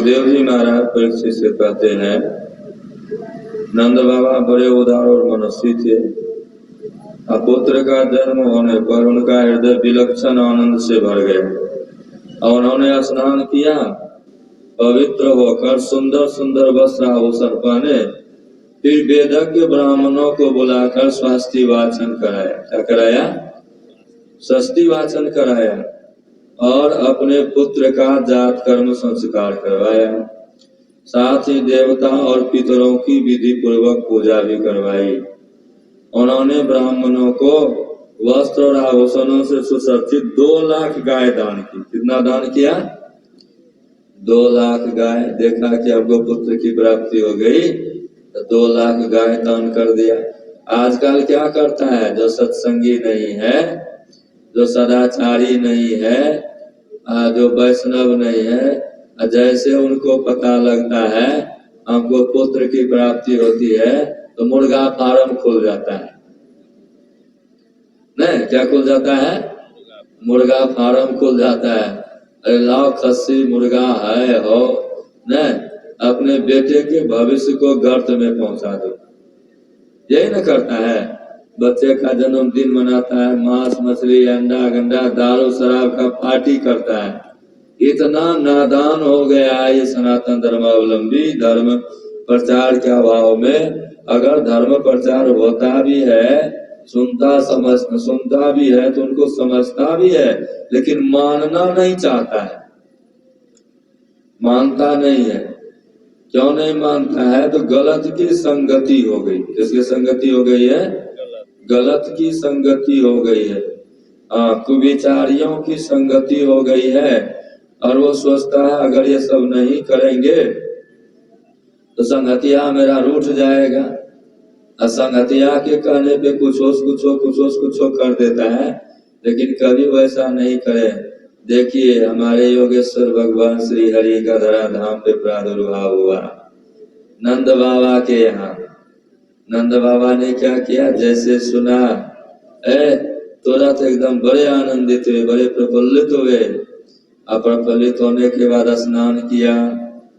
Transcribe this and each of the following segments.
सुखदेव जी महाराज परीक्षित से कहते हैं, नंद बाबा बड़े उदार और मनस्वी थे। पुत्र का जन्म होने पर उनका हृदय विलक्षण आनंद से भर गया और उन्होंने स्नान किया, पवित्र होकर सुंदर सुंदर वस्त्र आभूषण पहने, फिर वेदज्ञ ब्राह्मणों को बुलाकर स्वस्ति वाचन कराया। क्या कराया? स्वस्ति वाचन कराया और अपने पुत्र का जात कर्म संस्कार करवाया। साथ ही देवता और पितरों की विधि पूर्वक पूजा भी करवाई। उन्होंने ब्राह्मणों को वस्त्र और आभूषणों से सुसज्जित 2 लाख गाय दान की। कितना दान किया? 2 लाख गाय। देखा कि आपको पुत्र की प्राप्ति हो गई तो 2 लाख गाय दान कर दिया। आजकल क्या करता है? जो सत्संगी नहीं है, जो सदाचारी नहीं है, जो वैष्णव नहीं है, जैसे उनको पता लगता है हमको पुत्र की प्राप्ति होती है तो मुर्गा फार्म खुल जाता है। नहीं, क्या खुल जाता है? मुर्गा फार्म खुल जाता है। अरे लाओ खस्सी मुर्गा है हो, नहीं, अपने बेटे के भविष्य को गर्त में पहुंचा दो। यही न करता है। बच्चे का जन्मदिन मनाता है, मांस मछली अंडा गंडा दारू शराब का पार्टी करता है। इतना नादान हो गया है ये सनातन धर्मावलंबी। धर्म प्रचार के अभाव में अगर धर्म प्रचार होता भी है, सुनता भी है तो उनको समझता भी है, लेकिन मानना नहीं चाहता है, मानता नहीं है। क्यों नहीं मानता है? तो गलत की संगति हो गई। किसकी संगति हो गई है? गलत की संगति हो गई है। कुविचारियों की संगति हो गई है और वो सोचता है अगर ये सब नहीं करेंगे तो संगतिया मेरा रूठ जाएगा। असंगतिया के कहने पे कुछ कर देता है, लेकिन कभी वैसा नहीं करे। देखिए हमारे योगेश्वर भगवान श्री हरि का धराधाम पे प्रादुर्भाव हुआ नंद बाबा के यहाँ। नंद बाबा ने क्या किया? जैसे सुना तुरंत एकदम बड़े आनंदित हुए, बड़े प्रफुल्लित हुए। प्रफुल्लित होने के बाद स्नान किया,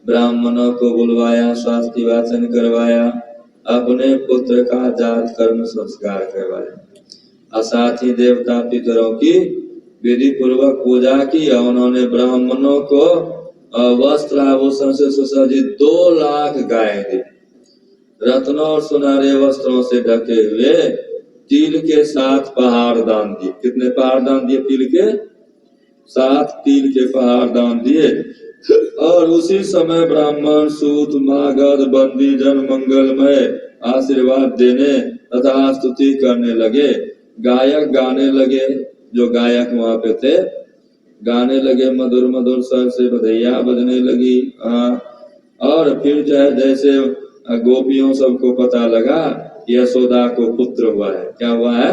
ब्राह्मणों को बुलवाया, स्वास्थ्य वाचन करवाया, अपने पुत्र का जात कर्म संस्कार करवाया और साथ ही देवता पितरों की विधि पूर्वक पूजा की। उन्होंने ब्राह्मणों को वस्त्र आभूषण से सुसज्जित 2 लाख गाय दी। रत्नों और सुनहरे वस्त्रों से ढके हुए तिल के 7 पहाड़ दान दिए। कितने पहाड़ दान दिए? तिल के 7 तिल के पहाड़ दान दिए। और उसी समय ब्राह्मण सूत मागध बंदी जन मंगलमय आशीर्वाद देने तथा स्तुति करने लगे। गायक गाने लगे, जो गायक वहां पे थे गाने लगे, मधुर मधुर स्वर से बधैया बजने लगी। और फिर जो है जैसे गोपियों सबको पता लगा यशोदा को पुत्र हुआ है। क्या हुआ है?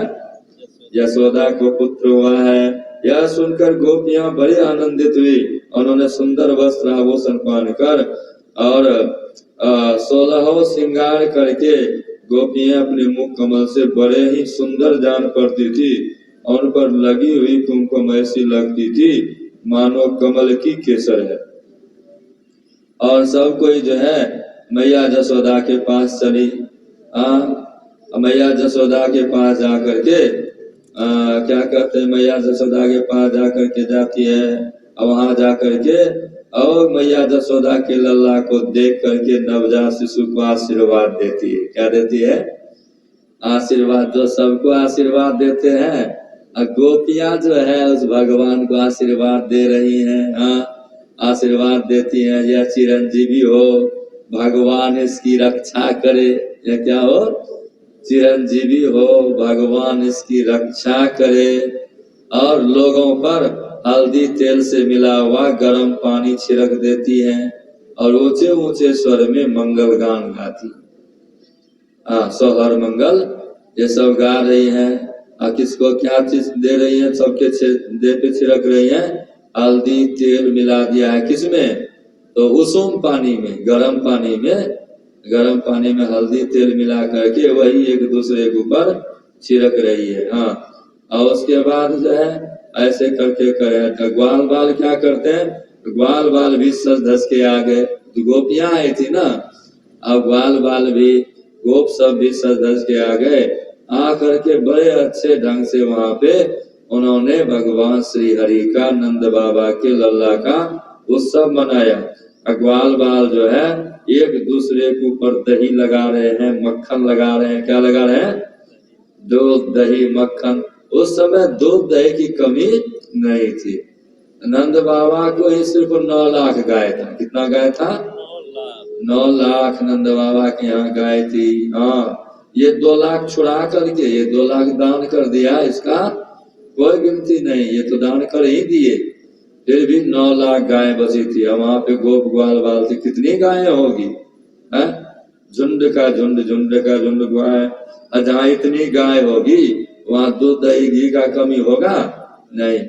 यशोदा को पुत्र हुआ है। यह सुनकर गोपियां बड़ी आनंदित हुई। उन्होंने सुंदर वस्त्र आभूषण पहनकर और 16 श्रृंगार करके गोपियां अपने मुख कमल से बड़े ही सुंदर जान पड़ती थी। उन पर लगी हुई कुमकुम ऐसी लगती थी मानो कमल की केसर है। और सब कोई जो है मैया यशोदा के पास चली। मैया यशोदा के पास जाकर के क्या कहते हैं, मैया यशोदा के पास जाकर के जाती है और वहां जाकर के और मैया यशोदा के लल्ला को देख करके नवजात शिशु को आशीर्वाद देती है। क्या देती है? आशीर्वाद। जो सबको आशीर्वाद देते हैं, गोपियां जो है उस भगवान को आशीर्वाद दे रही हैं। आशीर्वाद देती हैं, यह चिरंजीवी हो, भगवान इसकी रक्षा करे। यह क्या हो? चिरंजीवी हो, भगवान इसकी रक्षा करे। और लोगों पर हल्दी तेल से मिला हुआ गर्म पानी छिड़क देती हैं और ऊंचे ऊंचे स्वर में मंगल गान गाती। सोहर मंगल ये सब गा रही हैं। किसको क्या चीज दे रही हैं? सबके देह पे छिड़क रही हैं। हल्दी तेल मिला दिया है किसमें? तो उषुम पानी में, गर्म पानी में हल्दी तेल मिला करके वही एक दूसरे के ऊपर छिड़क रही है। और उसके बाद जो है ऐसे करके करे। ग्वाल बाल क्या करते हैं? ग्वाल बाल भी सज धज के आ गए, तो गोपियां आई थी ना, अब ग्वाल बाल भी गोप सब भी सज धज के आ गए। आ करके बड़े अच्छे ढंग से वहां पे उन्होंने भगवान श्री हरि का, नंद बाबा के लल्ला का उत्सव मनाया। ग्वाल बाल जो है एक दूसरे के ऊपर दही लगा रहे हैं, मक्खन लगा रहे हैं। क्या लगा रहे हैं? दूध दही मक्खन। उस समय दूध दही की कमी नहीं थी। नंद बाबा को ही सिर्फ 9 लाख गाय था। कितना गाय था? 9 लाख नंद बाबा के यहाँ गाय थी। हाँ, ये 2 लाख छुड़ा करके ये 2 लाख दान कर दिया, इसका कोई गिनती नहीं, ये तो दान कर ही दिए। फिर भी 9 लाख गाय बची थी। और वहां पे गोप ग्वाल बाल थी, कितनी गायें होगी? है झुंड का झुंड, झुंड का झुंड गाय। जहाँ इतनी गाय होगी वहां दूध दही घी का कमी होगा नहीं।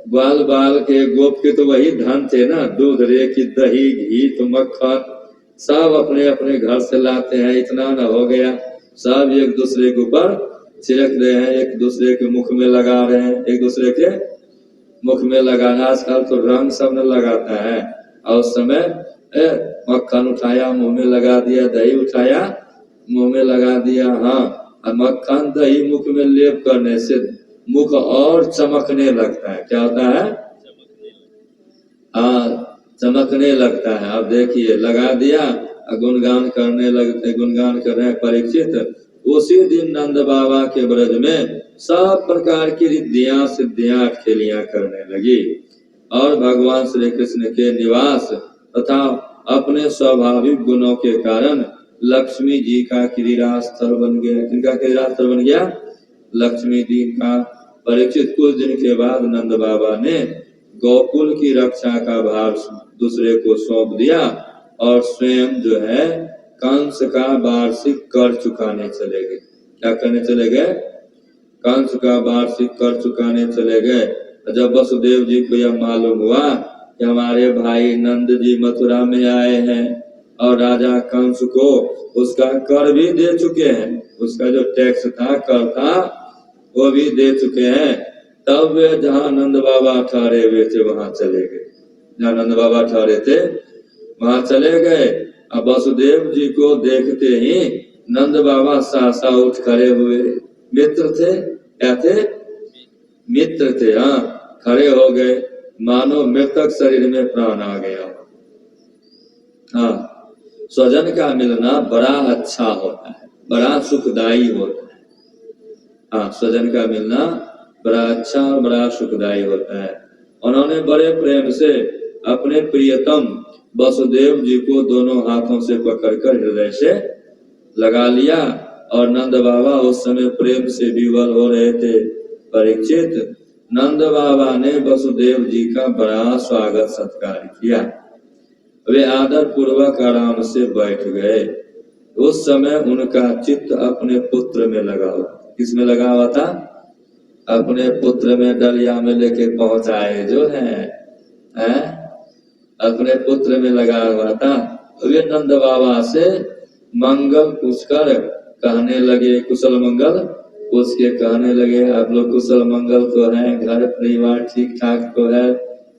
ग्वाल बाल के गोप के तो वही धन थे ना, दूध रे की दही घी तो मक्खन सब अपने अपने घर से लाते हैं। इतना न हो गया, सब एक दूसरे के ऊपर छिड़क रहे हैं, एक दूसरे के मुख में लगा रहे हैं, एक दूसरे के मुख में लगाना। आजकल तो रंग सब न लगाता है, और उस समय मक्खन उठाया मुंह में लगा दिया, दही उठाया मुंह में लगा दिया। हाँ, और मक्खन दही मुख में लेप करने से मुख और चमकने लगता है। क्या होता है? चमकने लगता है। अब देखिए, लगा दिया, गुणगान करने लगते, गुणगान कर रहे हैं परीक्षित। उसी दिन नंद बाबा के ब्रज में सब प्रकार की रिद्धियां सिद्धियां खेलियां करने लगी, और भगवान श्री कृष्ण के निवास तथा अपने स्वाभाविक गुणों के कारण लक्ष्मी जी का क्रीड़ा स्थल बन गया। किनका क्रीड़ा स्थल बन गया? लक्ष्मी जी का। परीक्षित कुछ दिन के बाद नंद बाबा ने गोकुल की रक्षा का भार दूसरे को सौंप दिया, और स्वयं जो है कंस का वार्षिक कर चुकाने चले गए। क्या करने चले गए? कंस का वार्षिक कर चुकाने चले गए। जब वसुदेव जी को यह मालूम हुआ कि हमारे भाई नंद जी मथुरा में आए हैं और राजा कंस को उसका कर भी दे चुके हैं, उसका जो टैक्स था, कर था, वो भी दे चुके हैं, तब वे जहाँ नंद बाबा ठहरे हुए थे वहां चले गए। जहाँ नंद बाबा ठहरे थे वहां चले गए। अब वसुदेव जी को देखते ही नंद बाबा सासा उठ खड़े हुए। मित्र थे, क्या थे? मित्र थे। हाँ, खड़े हो गए, मानो मृतक शरीर में प्राण आ गया। हाँ, स्वजन का मिलना बड़ा अच्छा होता है, बड़ा सुखदायी होता है। हाँ, स्वजन का मिलना बड़ा अच्छा और बड़ा सुखदायी होता है। उन्होंने बड़े प्रेम से अपने प्रियतम वसुदेव जी को दोनों हाथों से पकड़कर हृदय से लगा लिया, और नंद बाबा उस समय प्रेम से विवल हो रहे थे। परीक्षित, नंद बाबा ने वसुदेव जी का बड़ा स्वागत सत्कार किया। वे आदर पूर्वक आराम से बैठ गए। उस समय उनका चित्त अपने पुत्र में लगा हुआ। किसमें लगा हुआ था? अपने पुत्र में डलिया में लेके पहुंचाए जो है, अपने पुत्र में लगा हुआ था। वे नंद बाबा से मंगल पूछकर कहने लगे, कुशल मंगल पूछ के कहने लगे, आप लोग कुशल मंगल तो है, घर परिवार ठीक ठाक तो है,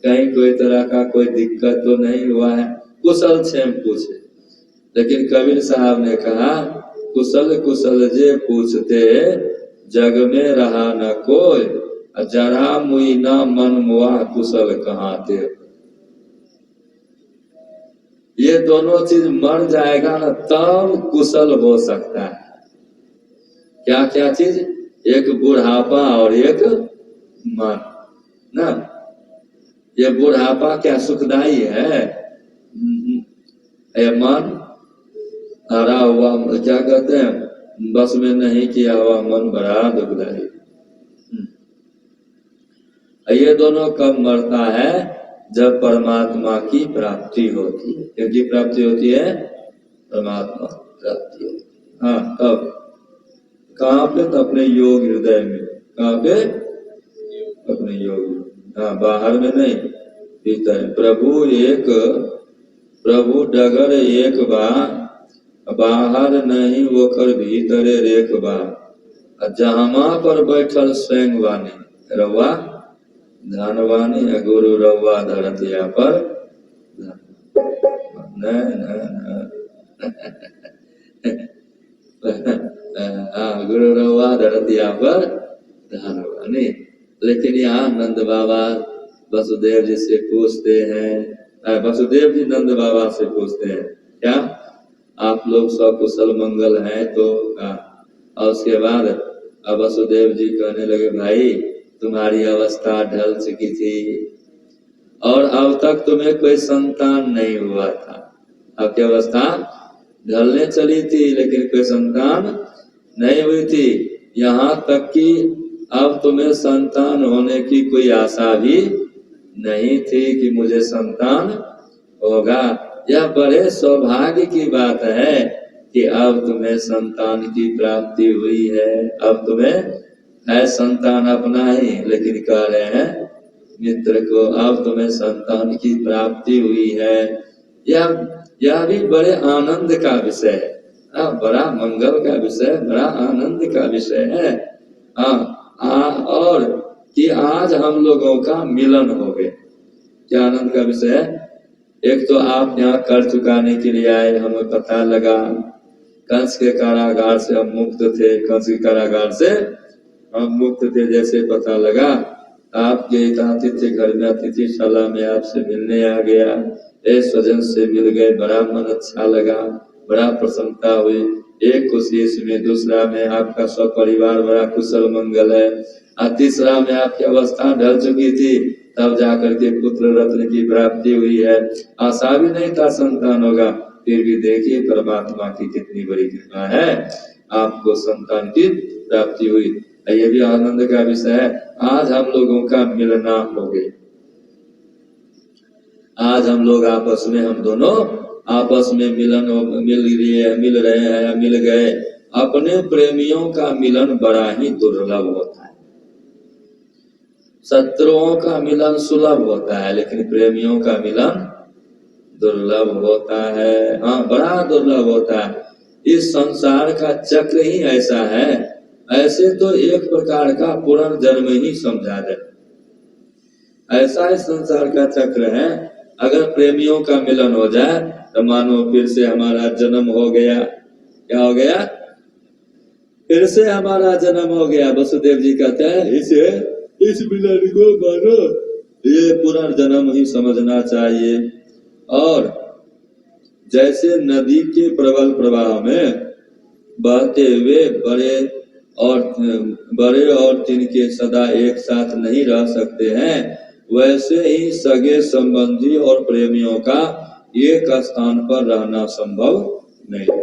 कहीं कोई तरह का कोई दिक्कत तो नहीं हुआ है? कुशल क्षेम पूछे। लेकिन कबीर साहब ने कहा, कुशल कुशल जे पूछते जग में रहा न कोई, जरा मुई ना मन मुआ कुशल कहाँ थे। ये दोनों चीज मर जाएगा ना तब कुशल हो सकता है। क्या क्या चीज? एक बुढ़ापा और एक मन ना। ये बुढ़ापा क्या सुखदाई है? ये मन हरा हुआ, क्या कहते हैं, बस में नहीं किया हुआ मन बड़ा दुखदाई। ये दोनों कब मरता है? जब परमात्मा की प्राप्ति होती है। किसकी प्राप्ति होती है? परमात्मा प्राप्ति होती है। हाँ, तब कहाँ पे? तो अपने योग हृदय में। कहाँ पे? अपने योग। हाँ, बाहर में नहीं, भीतर। प्रभु डगर एक बार, बाहर नहीं वो कर भीतरे रेख बा, जहां पर बैठल स्वयं वानी रवा धनवानी है गुरु रवा धरतिया पर न गुरु रवा धरतिया पर धनवानी। लेकिन यहाँ नंद बाबा वसुदेव जी से पूछते हैं, वसुदेव जी नंद बाबा से पूछते हैं क्या आप लोग सकुशल मंगल हैं? तो और उसके बाद अब वसुदेव जी कहने लगे भाई तुम्हारी अवस्था ढल चुकी थी और अब तक तुम्हें कोई संतान नहीं हुआ था। आपकी अवस्था ढलने चली थी लेकिन कोई संतान नहीं हुई थी, यहाँ तक कि अब तुम्हें संतान होने की कोई आशा भी नहीं थी कि मुझे संतान होगा। यह बड़े सौभाग्य की बात है कि अब तुम्हें संतान की प्राप्ति हुई है। अब तुम्हें है संतान अपना ही, लेकिन कह रहे हैं मित्र को अब तुम्हें संतान की प्राप्ति हुई है। यह भी बड़े आनंद का विषय है, बड़ा मंगल का विषय, बड़ा आनंद का विषय है। और कि आज हम लोगों का मिलन हो गया, क्या आनंद का विषय है। एक तो आप यहाँ कर चुकाने के लिए आए, हमें पता लगा कंस के कारागार से हम मुक्त थे, कंस के कारागार से हम मुक्त थे जैसे पता लगा, आपके आतिथ्य घर में अतिथिशाला में आपसे मिलने आ गया, एक स्वजन से मिल गए, बड़ा मन अच्छा लगा, बड़ा प्रसन्नता हुई। एक खुशी इसमें, दूसरा में आपका सब परिवार बड़ा कुशल मंगल है, तीसरा में आपकी अवस्था ढल चुकी थी तब जाकर के पुत्र रत्न की प्राप्ति हुई है। आशा भी नहीं था संतान होगा, फिर भी देखिए परमात्मा की कितनी बड़ी कृपा है, आपको संतान की प्राप्ति हुई। ये भी आनंद का विषय है। आज हम लोगों का मिलना हो गया, आज हम लोग आपस में, हम दोनों आपस में मिल रहे हैं, मिल गए। अपने प्रेमियों का मिलन बड़ा ही दुर्लभ होता है, शत्रुओं का मिलन सुलभ होता है, लेकिन प्रेमियों का मिलन दुर्लभ होता है। हाँ, बड़ा दुर्लभ होता है। इस संसार का चक्र ही ऐसा है। ऐसे तो एक प्रकार का पुनर्जन्म ही समझा जाए, ऐसा इस संसार का चक्र है। अगर प्रेमियों का मिलन हो जाए तो मानो फिर से हमारा जन्म हो गया। क्या हो गया? फिर से हमारा जन्म हो गया। वसुदेव जी कहते हैं इस मिलन को मानो ये पुनर्जन्म ही समझना चाहिए। और जैसे नदी के प्रबल प्रवाह में बहते हुए बड़े और तिनके सदा एक साथ नहीं रह सकते हैं, वैसे ही सगे संबंधी और प्रेमियों का एक स्थान पर रहना संभव नहीं।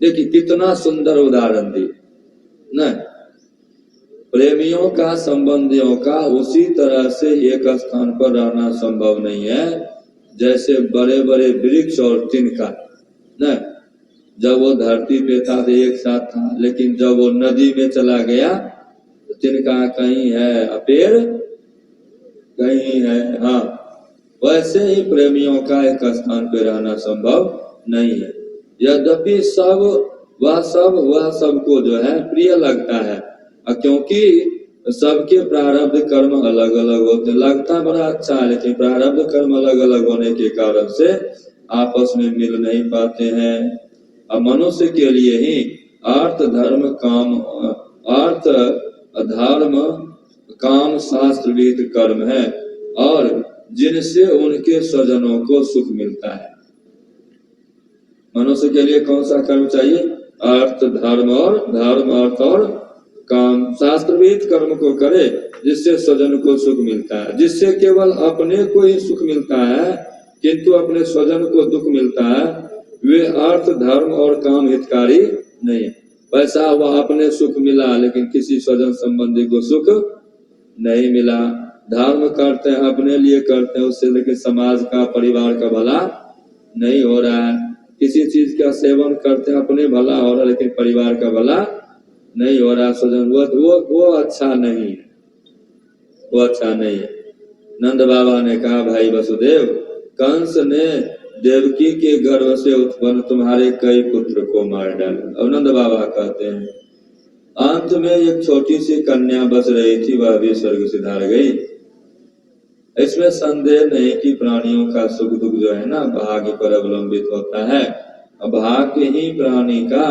देखिए कितना सुंदर उदाहरण दी न, प्रेमियों का संबंधियों का उसी तरह से एक स्थान पर रहना संभव नहीं है जैसे बड़े बड़े वृक्ष और तिनका न, जब वो धरती पे था तो एक साथ था, लेकिन जब वो नदी में चला गया तो तिनका कहीं है, पेड़ कहीं है। हाँ, वैसे ही प्रेमियों का एक स्थान पे रहना संभव नहीं है। यद्यपि वह सबको जो है प्रिय लगता है, क्योंकि सबके प्रारब्ध कर्म अलग अलग होते, लगता बड़ा अच्छा है, लेकिन प्रारब्ध कर्म अलग अलग होने के कारण से आपस में मिल नहीं पाते हैं। अब मनुष्य के लिए ही अर्थ धर्म काम शास्त्र विहित कर्म है, और जिनसे उनके स्वजनों को सुख मिलता है। मनुष्य के लिए कौन सा कर्म चाहिए? अर्थ धर्म अर्थ और काम, शास्त्र विहित कर्म को करे जिससे स्वजन को सुख मिलता है। जिससे केवल अपने को ही सुख मिलता है किंतु अपने स्वजन को दुख मिलता है, वे अर्थ धर्म और काम हितकारी नहीं। वैसा वह अपने सुख मिला लेकिन किसी स्वजन संबंधी को सुख नहीं मिला। धर्म करते हैं, अपने लिए करते हैं, उससे लेकिन समाज का, परिवार का भला नहीं हो रहा है। किसी चीज का सेवन करते हैं, अपने भला हो रहा है लेकिन परिवार का भला नहीं हो रहा। स्वजन वो अच्छा नहीं है, वो अच्छा नहीं है। नंद बाबा ने कहा भाई वसुदेव, कंस ने देवकी के गर्भ से उत्पन्न तुम्हारे कई पुत्र को मार डाला। और नंद बाबा कहते हैं अंत में एक छोटी सी कन्या बच रही थी, वह भी स्वर्ग सिधार गई। इसमें संदेह नहीं कि प्राणियों का सुख दुख जो है ना भाग्य पर अवलंबित होता है। भाग्य ही प्राणी का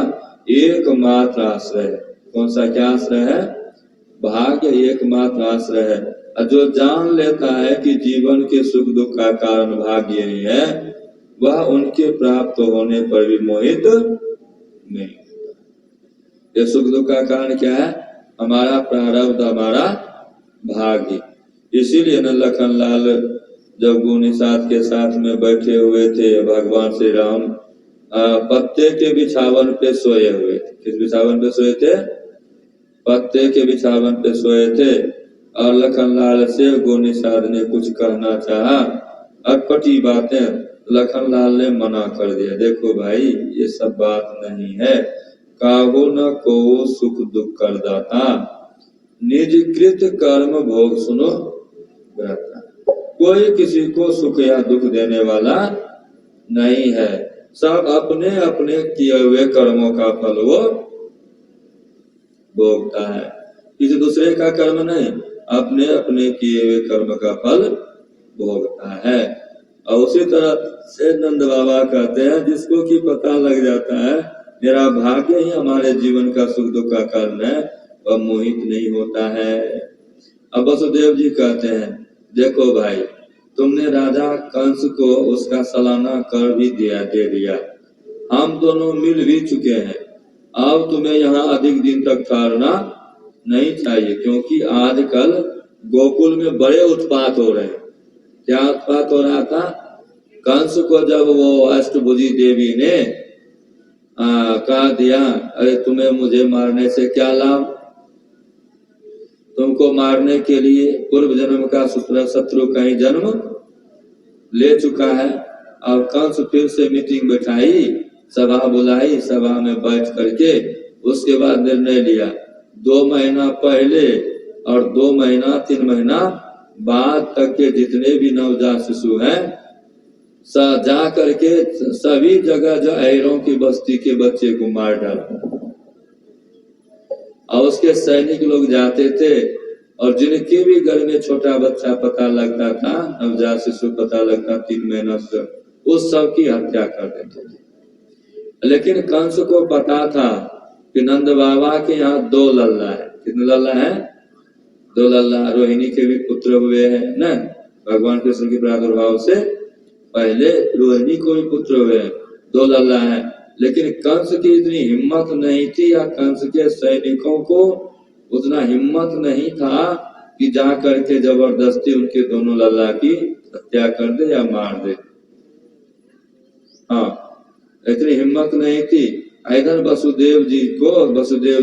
एकमात्र आश्रय है। कौन सा क्या आश्रय है? भाग्य एकमात्र आश्रय है। और जो जान लेता है कि जीवन के सुख दुख का कारण भाग्य ही है, वह उनके प्राप्त होने पर भी मोहित नहीं। ये सुख दुख का कारण क्या है? हमारा प्रारब्ध, हमारा भाग्य। इसीलिए न लखनलाल जब गुनिसात के साथ में बैठे हुए थे, भगवान श्री राम पत्ते के बिछावन पे सोए हुए थे। किस बिछावन पे सोए थे? पत्ते के बिछावन पे सोए थे। और लखनलाल से गुनिसात ने कुछ कहना चाहा, अटपटी बातें लखनलाल ने मना कर दिया। देखो भाई, ये सब बात नहीं है। काहू न को सुख दुख कर दाता, निज कृत कर्म भोग सुनो ग्रहता। कोई किसी को सुख या दुख देने वाला नहीं है। सब अपने अपने किए हुए कर्मों का फल वो भोगता है। किसी दूसरे का कर्म नहीं, अपने अपने किए हुए कर्म का फल भोगता है। और उसी तरह से नंद बाबा कहते हैं, जिसको कि पता लग जाता है मेरा भाग्य ही हमारे जीवन का सुख दुख का कारण है, वह मोहित नहीं होता है। अब वसुदेव जी कहते हैं, देखो भाई, तुमने राजा कंस को उसका सालाना कर भी दे दिया। हम दोनों मिल भी चुके हैं। अब तुम्हें यहाँ अधिक दिन तक ठहरना नहीं चाहिए, क्योंकि आजकल गोकुल में बड़े उत्पात हो रहे हैं। क्या उत्पात हो रहा था? कंस को जब वो अष्टभुजी देवी ने कहा दिया, अरे तुम्हें मुझे मारने से क्या लाभ, तुमको मारने के लिए पूर्व जन्म का शत्रु कहीं जन्म ले चुका है। अब कंस फिर से मीटिंग बैठाई, सभा बुलाई, सभा में बैठ करके उसके बाद निर्णय लिया, 2 महीना पहले और 2 महीना 3 महीना बाद तक के जितने भी नवजात शिशु हैं, जा करके सभी जगह जो अहिरों की बस्ती के बच्चे को मार डाला। और उसके सैनिक लोग जाते थे और जिनके भी घर में छोटा बच्चा पता लगता था, नवजात शिशु पता लगता 3 महीना से, उस सब की हत्या कर देते थे। लेकिन कंस को पता था कि नंद बाबा के यहाँ 2 लल्ला है। कितने लल्ला है? 2 लल्ला। रोहिणी के भी पुत्र हुए हैं ना, भगवान कृष्ण के प्रादुर्भाव से पहले रोहिणी को भी पुत्र हुए हैं, 2 लल्ला है। लेकिन कंस की इतनी हिम्मत नहीं थी, या कंस के सैनिकों को उतना हिम्मत नहीं था कि जा करके जबरदस्ती उनके दोनों लल्ला की हत्या कर दे या मार दे। हाँ, इतनी हिम्मत नहीं थी। इधर वसुदेव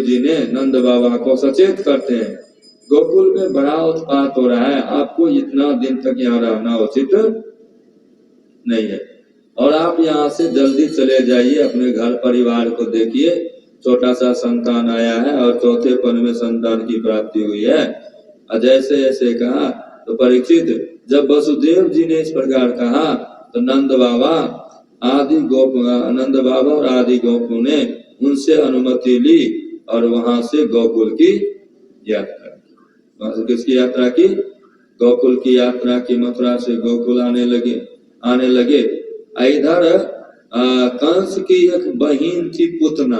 जी ने नंद बाबा को सचेत करते हैं, गोकुल में बड़ा उत्पात हो रहा है, आपको इतना दिन तक यहाँ रहना उचित नहीं है, और आप यहाँ से जल्दी चले जाइए, अपने घर परिवार को देखिए। छोटा सा संतान आया है और चौथे पन में संतान की प्राप्ति हुई है। जैसे ऐसे कहा तो परीक्षित, जब वसुदेव जी ने इस प्रकार कहा तो नंद बाबा और आदि गोपों ने उनसे अनुमति ली और वहां से गोकुल की यात्रा की। वहां से किसकी यात्रा की? गोकुल की यात्रा की। मथुरा से गोकुल आने लगे। इधर कंस की एक बहन थी पुतना।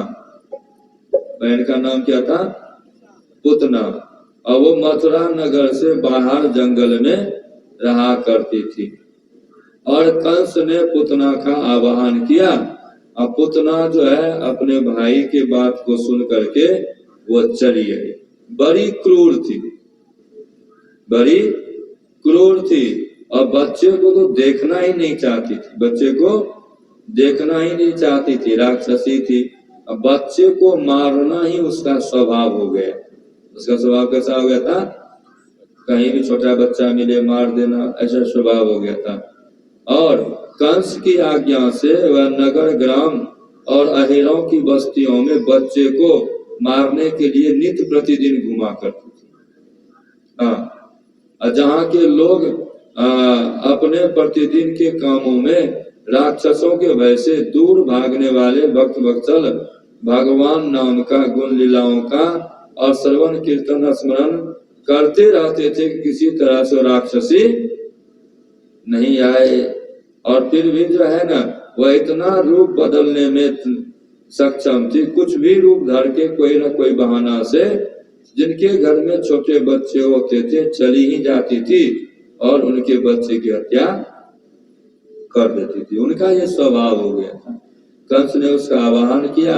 बहन का नाम क्या था? पुतना। और वो मथुरा नगर से बाहर जंगल में रहा करती थी। और कंस ने पुतना का आवाहन किया। और पुतना जो है अपने भाई के बात को सुन करके वो चली आई। बड़ी क्रूर थी और बच्चे को तो देखना ही नहीं चाहती थी। राक्षसी थी। अब बच्चे को मारना ही उसका स्वभाव हो गया। उसका स्वभाव कैसा हो गया था? कहीं भी छोटा बच्चा मिले मार देना, ऐसा स्वभाव हो गया था। और कंस की आज्ञा से वह नगर ग्राम और अहिरों की बस्तियों में बच्चे को मारने के लिए नित्य प्रतिदिन घुमा करती थी। हाँ, जहाँ के लोग अपने प्रतिदिन के कामों में राक्षसों के भय से दूर भागने वाले भक्त वत्सल भगवान नाम का गुण लीलाओं का और श्रवण कीर्तन स्मरण करते रहते थे कि किसी तरह से राक्षसी नहीं आए। और फिर भी जो है ना, वह इतना रूप बदलने में सक्षम थी, कुछ भी रूप धर के कोई ना कोई बहाना से जिनके घर में छोटे बच्चे होते थे चली ही जाती थी और उनके बच्चे की हत्या कर देती थी। उनका ये स्वभाव हो गया था। कंस ने उसका आवाहन किया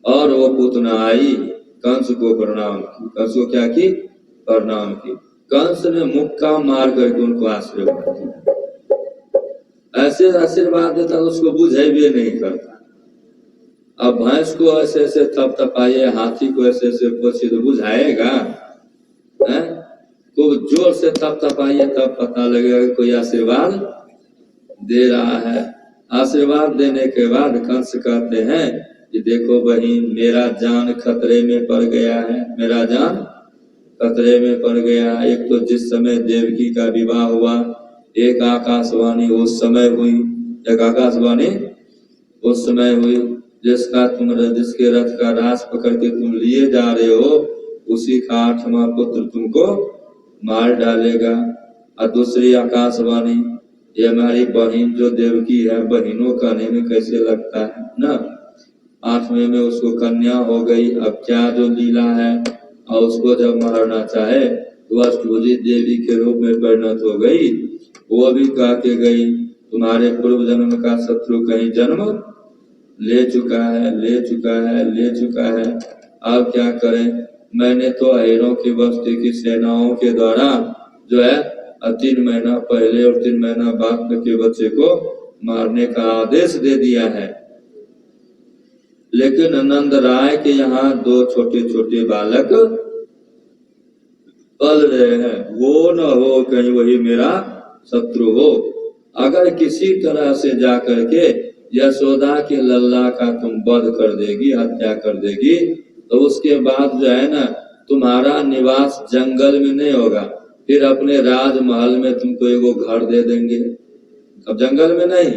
और वो पूतना आई, कंस को प्रणाम की। कंस को क्या की? प्रणाम की। कंस ने मुक्का मार करके उनको आशीर्वाद दिया। ऐसे आशीर्वाद देता तो उसको बुझे भी नहीं करता। अब भैंस को ऐसे ऐसे थपथपाइए, हाथी को ऐसे ऐसे पोछिए तो बुझाएगा? तो जोर से थपथपाइए तब पता लगेगा कि कोई आशीर्वाद दे रहा है। आशीर्वाद देने के बाद कंस कहते हैं कि देखो बहन, मेरा जान खतरे में पड़ गया है, मेरा जान खतरे में पड़ गया। एक तो जिस समय देवकी का विवाह हुआ, एक आकाशवाणी उस समय हुई, एक आकाशवाणी उस समय हुई जिसके रथ का रास पकड़ के तुम लिए जा रहे हो, उसी का 8वां पुत्र तुमको मार डालेगा। और दूसरी आकाशवाणी, ये हमारी बहन जो देवकी है, बहनों कहने में कैसे लगता है ना, 8वें में उसको कन्या हो गई। अब क्या जो लीला है, और उसको जब मारना चाहे तो अष्टभुजी देवी के रूप में परिणत हो गई। वो भी कह के गई, तुम्हारे पूर्व जन्म का शत्रु कहीं जन्म ले चुका है, ले चुका है, ले चुका है। अब क्या करें? मैंने तो अहिरों की बस्ती की सेनाओं के द्वारा जो है 3 महीना पहले और 3 महीना बाद के बच्चे को मारने का आदेश दे दिया है। लेकिन नंद राय के यहाँ 2 छोटे छोटे बालक पल रहे हैं, वो न हो कहीं वही मेरा शत्रु हो। अगर किसी तरह से जा करके यशोदा के लल्ला का तुम वध कर देगी, हत्या कर देगी, तो उसके बाद जो है ना, तुम्हारा निवास जंगल में नहीं होगा, फिर अपने राजमहल में तुमको एगो घर दे देंगे। अब जंगल में नहीं,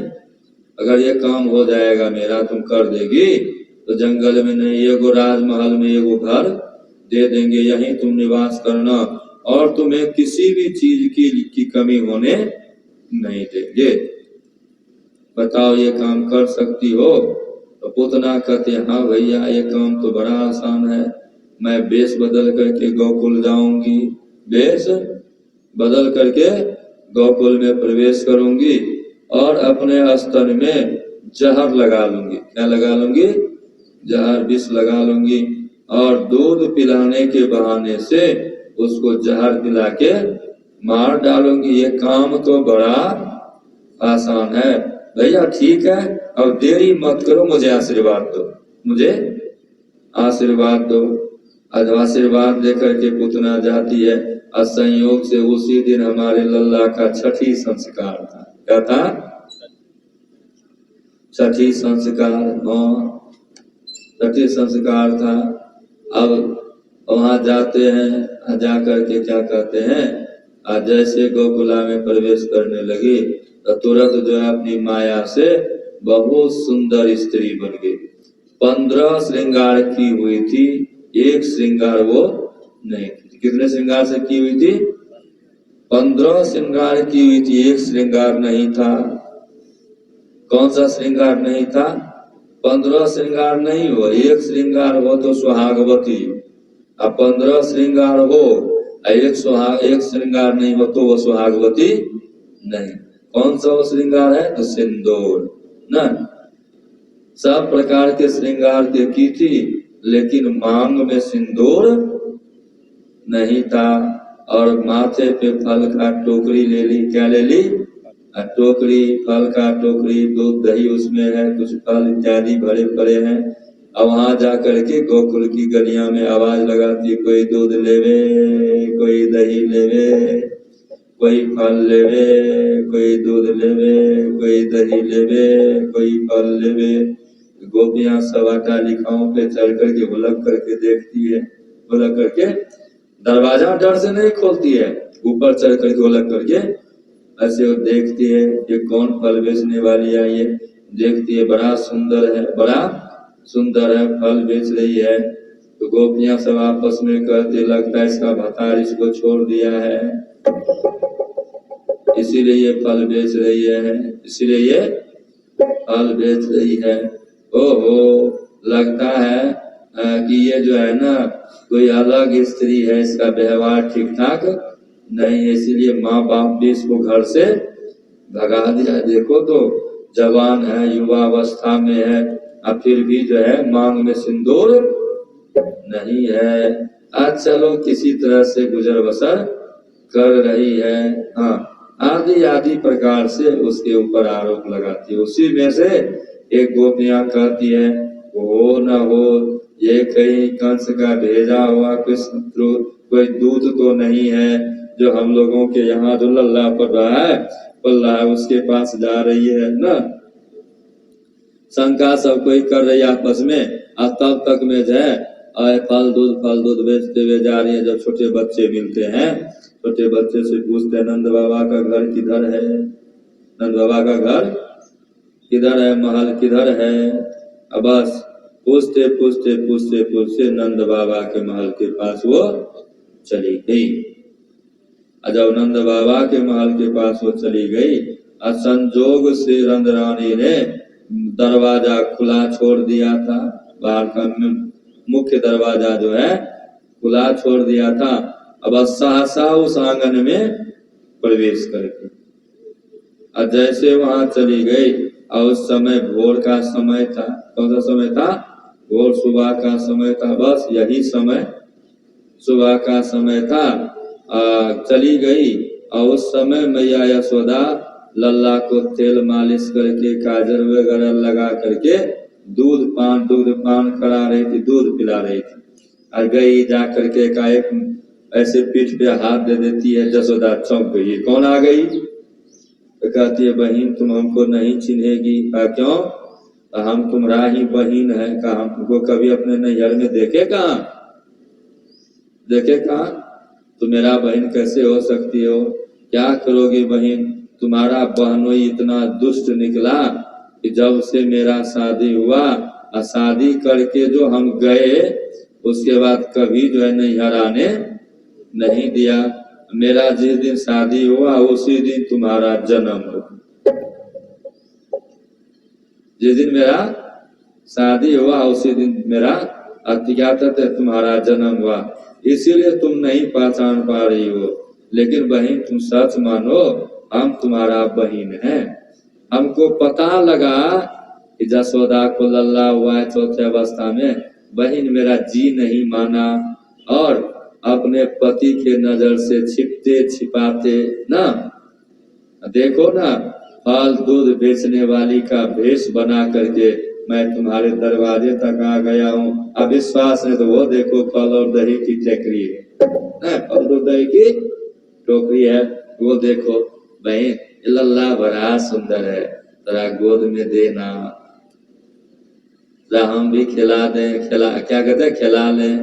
अगर ये काम हो जाएगा मेरा, तुम कर देगी, तो जंगल में नहीं, एगो राजमहल में एगो घर दे देंगे, यहीं तुम निवास करना और तुम्हें किसी भी चीज की कमी होने नहीं देंगे। बताओ ये काम कर सकती हो? तो पूतना कहते हाँ भैया, ये काम तो बड़ा आसान है। मैं वेश बदल करके गोकुल जाऊंगी, वेश बदल करके गोकुल में प्रवेश करूंगी और अपने स्तन में जहर लगा लूंगी। क्या लगा लूंगी? जहर, विष लगा लूंगी और दूध पिलाने के बहाने से उसको जहर पिला के मार डालूंगी। ये काम तो बड़ा आसान है। भैया ठीक है, अब देरी मत करो, मुझे आशीर्वाद दो, मुझे आशीर्वाद दो। आज आशीर्वाद देकर के पूतना जाती है और संयोग से उसी दिन हमारे लल्ला का छठी संस्कार था। क्या था? छठी संस्कार। हाँ, छठी संस्कार था। अब वहां जाते हैं, जा करके क्या कहते हैं, आज जैसे गोकुला में प्रवेश करने लगी तो तुरंत जो है अपनी माया से बहुत सुंदर स्त्री बन गई। 15 श्रृंगार की हुई थी, एक श्रृंगार वो नहीं की। कितने श्रृंगार से की हुई थी? 15 श्रृंगार की हुई थी, एक श्रृंगार नहीं था। कौन सा श्रृंगार नहीं था? 15 श्रृंगार नहीं हो, एक श्रृंगार हो तो सुहागवती, अब 15 श्रृंगार हो एक श्रृंगार नहीं हो तो वो सुहागवती नहीं। कौन सा वो श्रृंगार है? तो सिंदूर ना। सब प्रकार के श्रृंगार की थी, लेकिन मांग में सिंदूर नहीं था। और माथे पे फल का टोकरी ले ली। क्या ले ली? टोकरी, फल का टोकरी, दूध दही उसमें है, कुछ फल इत्यादि भरे पड़े हैं। अब वहां जाकर के गोकुल की गलियां में आवाज लगाती, कोई दूध लेवे, कोई दही लेवे, कोई फल लेवे, कोई दूध लेवे, कोई दही लेवे, कोई फल लेवे। गोपियां सब अट्टालिकाओं पे चढ़ करके हुलक करके देखती है, हुलक करके दरवाजा डर से नहीं खोलती है, ऊपर चढ़ करके हुलक करके ऐसे वो देखती है ये कौन फल बेचने वाली है। ये देखती है बड़ा सुंदर है, बड़ा सुंदर है, फल बेच रही है। तो गोपियां सब आपस में कहते लगता है इसका भतार इसको छोड़ दिया है, इसीलिए ये फल बेच रही है, इसीलिए ये फल बेच रही है। ओहो, लगता है कि ये जो है ना कोई अलग स्त्री है, इसका व्यवहार ठीक ठाक नहीं है, इसीलिए माँ बाप भी इसको घर से भगा दिया। देखो तो जवान है, युवा अवस्था में है, अब फिर भी जो है मांग में सिंदूर नहीं है। आज चलो किसी तरह से गुजर बसर कर रही है। हाँ, आदि आदि प्रकार से उसके ऊपर आरोप लगाती है। उसी में से एक गोपियां कहती है हो न हो ये कहीं कंस का भेजा हुआ कोई दूध तो नहीं है जो हम लोगों के यहाँ जो लल्ला पड़ रहा है उसके पास जा रही है ना। शंका सब कोई कर रही आपस में, और तब तक में जो है फल दूध बेचते हुए जा रही है। जब छोटे बच्चे मिलते हैं, छोटे बच्चे से पूछते हैं नंद बाबा का घर किधर है, नंद बाबा का घर किधर है, महल किधर है। अब बस पूछते नंद बाबा के महल के पास वो चली गई। जब नंद बाबा के महल के पास वो चली गई, संजोग से नंद रानी ने दरवाजा खुला छोड़ दिया था, बाहर का मुख्य दरवाजा जो है खुला छोड़ दिया था। अब सहसा उस आंगन में प्रवेश करके और जैसे वहां चली गई, और उस समय भोर का समय था। कौन सा समय था? भोर, सुबह का समय था। बस यही समय सुबह का समय था। चली गई और उस समय मैया यशोदा लल्ला को तेल मालिश करके काजल वगैरह लगा करके दूध पान करा रही थी, दूध पिला रही थी। और गई जा करके एकाएक ऐसे पीठ पे हाथ दे देती है, यशोदा चौंक गई, कौन आ गई? तो कहती है बहन तुम हमको नहीं चिन्हेगी। कहा क्यों? हम तुम्हारा ही बहन है। कहा हम तुमको कभी अपने नैहर में देखे कहा? तो मेरा बहन कैसे हो सकती हो? क्या करोगी बहन? तुम्हारा बहनोई इतना दुष्ट निकला कि जब से मेरा शादी हुआ और शादी करके जो हम गए उसके बाद कभी जो है नैहर आने नहीं दिया। मेरा जिस दिन शादी हुआ उसी दिन तुम्हारा जन्म हुआ। जिस दिन मेरा शादी हुआ उसी दिन मेरा तुम्हारा जन्म हुआ, इसीलिए तुम नहीं पहचान पा रही हो। लेकिन बहन तुम सच मानो हम तुम्हारा बहन है। हमको पता लगा कि जसोदा को लल्ला हुआ है चौथे अवस्था में, बहन मेरा जी नहीं माना और अपने पति के नजर से छिपते छिपाते ना, देखो ना, फल दूध बेचने वाली का भेष बना करके मैं तुम्हारे दरवाजे तक आ गया हूँ। अविश्वास है तो वो देखो फल और दही की टोकरी है, फल और दही की टोकरी है, वो देखो बहन लल्ला बड़ा सुंदर है, तेरा गोद में देना, हम भी खिला दें, क्या कहते हैं, खिला लें,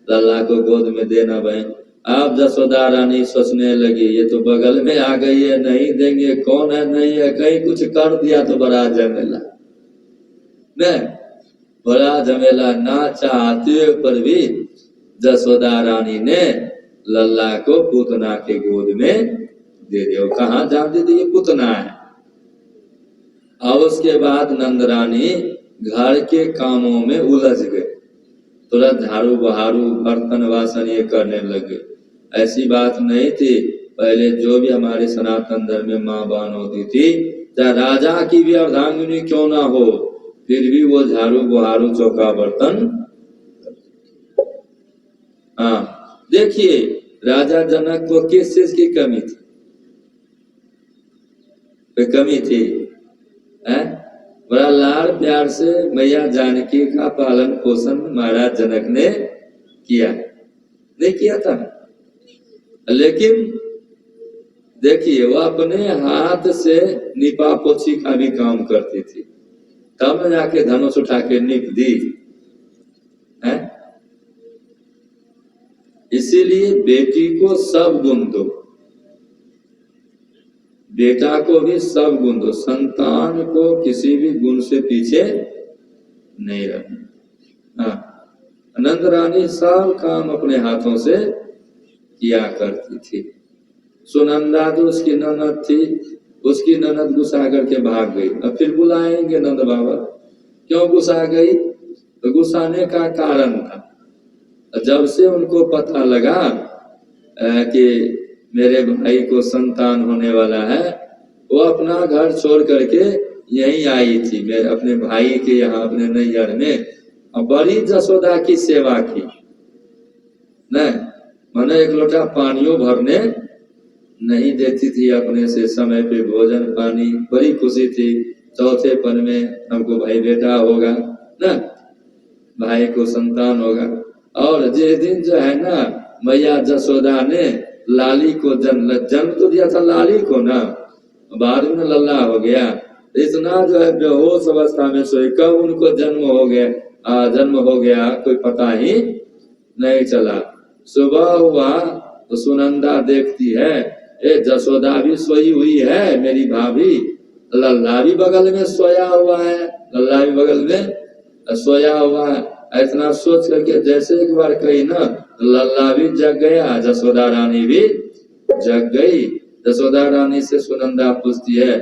लल्ला को गोद में देना बहन। आप जसोदा रानी सोचने लगी ये तो बगल में आ गई है, नहीं देंगे, कौन है नहीं है, कहीं कुछ कर दिया तो बड़ा झमेला, नहीं बड़ा झमेला। ना चाहते पर भी जसोदा रानी ने लल्ला को पूतना के गोद में दे दिया। कहाँ जानती थी ये पूतना है। और उसके बाद नंद रानी घर के कामों में उलझ गए, तुरंत झाड़ू बहारू बर्तन वासन ये करने लगे। ऐसी बात नहीं थी, पहले जो भी हमारे सनातन धर्म में माँ बहन होती थी, चाहे राजा की भी अर्धांगिनी क्यों ना हो, फिर भी वो झाड़ू बहारू चौका बर्तन। हाँ देखिए राजा जनक को किस चीज की कमी थी? कमी थी है? बड़ा लाड़ प्यार से मैया जानकी का पालन पोषण महाराज जनक ने किया, नहीं किया था? लेकिन देखिए वो अपने हाथ से निपा पोछी का भी काम करती थी, तब न जाके धनुष उठा के निप दी है। इसीलिए बेटी को सब गुण दो, बेटा को भी सब गुण दो, संतान को किसी भी गुण से पीछे नहीं रखना। हाँ नंद रानी सब काम अपने हाथों से किया करती थी। सुनंदा तो उसकी ननद थी, उसकी ननद गुस्सा करके भाग गई। अब फिर बुलाएंगे नंद बाबा, क्यों गुस्सा गई? तो गुस्साने का कारण था, जब से उनको पता लगा कि मेरे भाई को संतान होने वाला है, वो अपना घर छोड़ करके यहीं आई थी, मैं अपने भाई के यहाँ अपने नैहर में, बड़ी जसोदा की सेवा की। नहीं मैंने एक लोटा पानियों भरने नहीं देती थी अपने से, समय पे भोजन पानी, बड़ी खुशी थी। चौथे पन में हमको भाई बेटा होगा ना, भाई को संतान होगा। और जिस दिन जो है ना मैया जसोदा ने लाली को जन्म तो दिया था लाली को ना, बाद में लल्ला हो गया। इतना जो है बेहोश अवस्था में सोई, कब उनको जन्म हो गया कोई पता ही नहीं चला। सुबह हुआ तो सुनंदा देखती है, ए जसोदा भी सोई हुई है, मेरी भाभी, लल्ला भी बगल में सोया हुआ है, लल्ला भी बगल में सोया हुआ है। इतना सोच करके जैसे एक बार कही ना, लल्ला भी जग गया, जसोदा रानी भी जग गई। जसोदा रानी से सुनंदा पूछती है,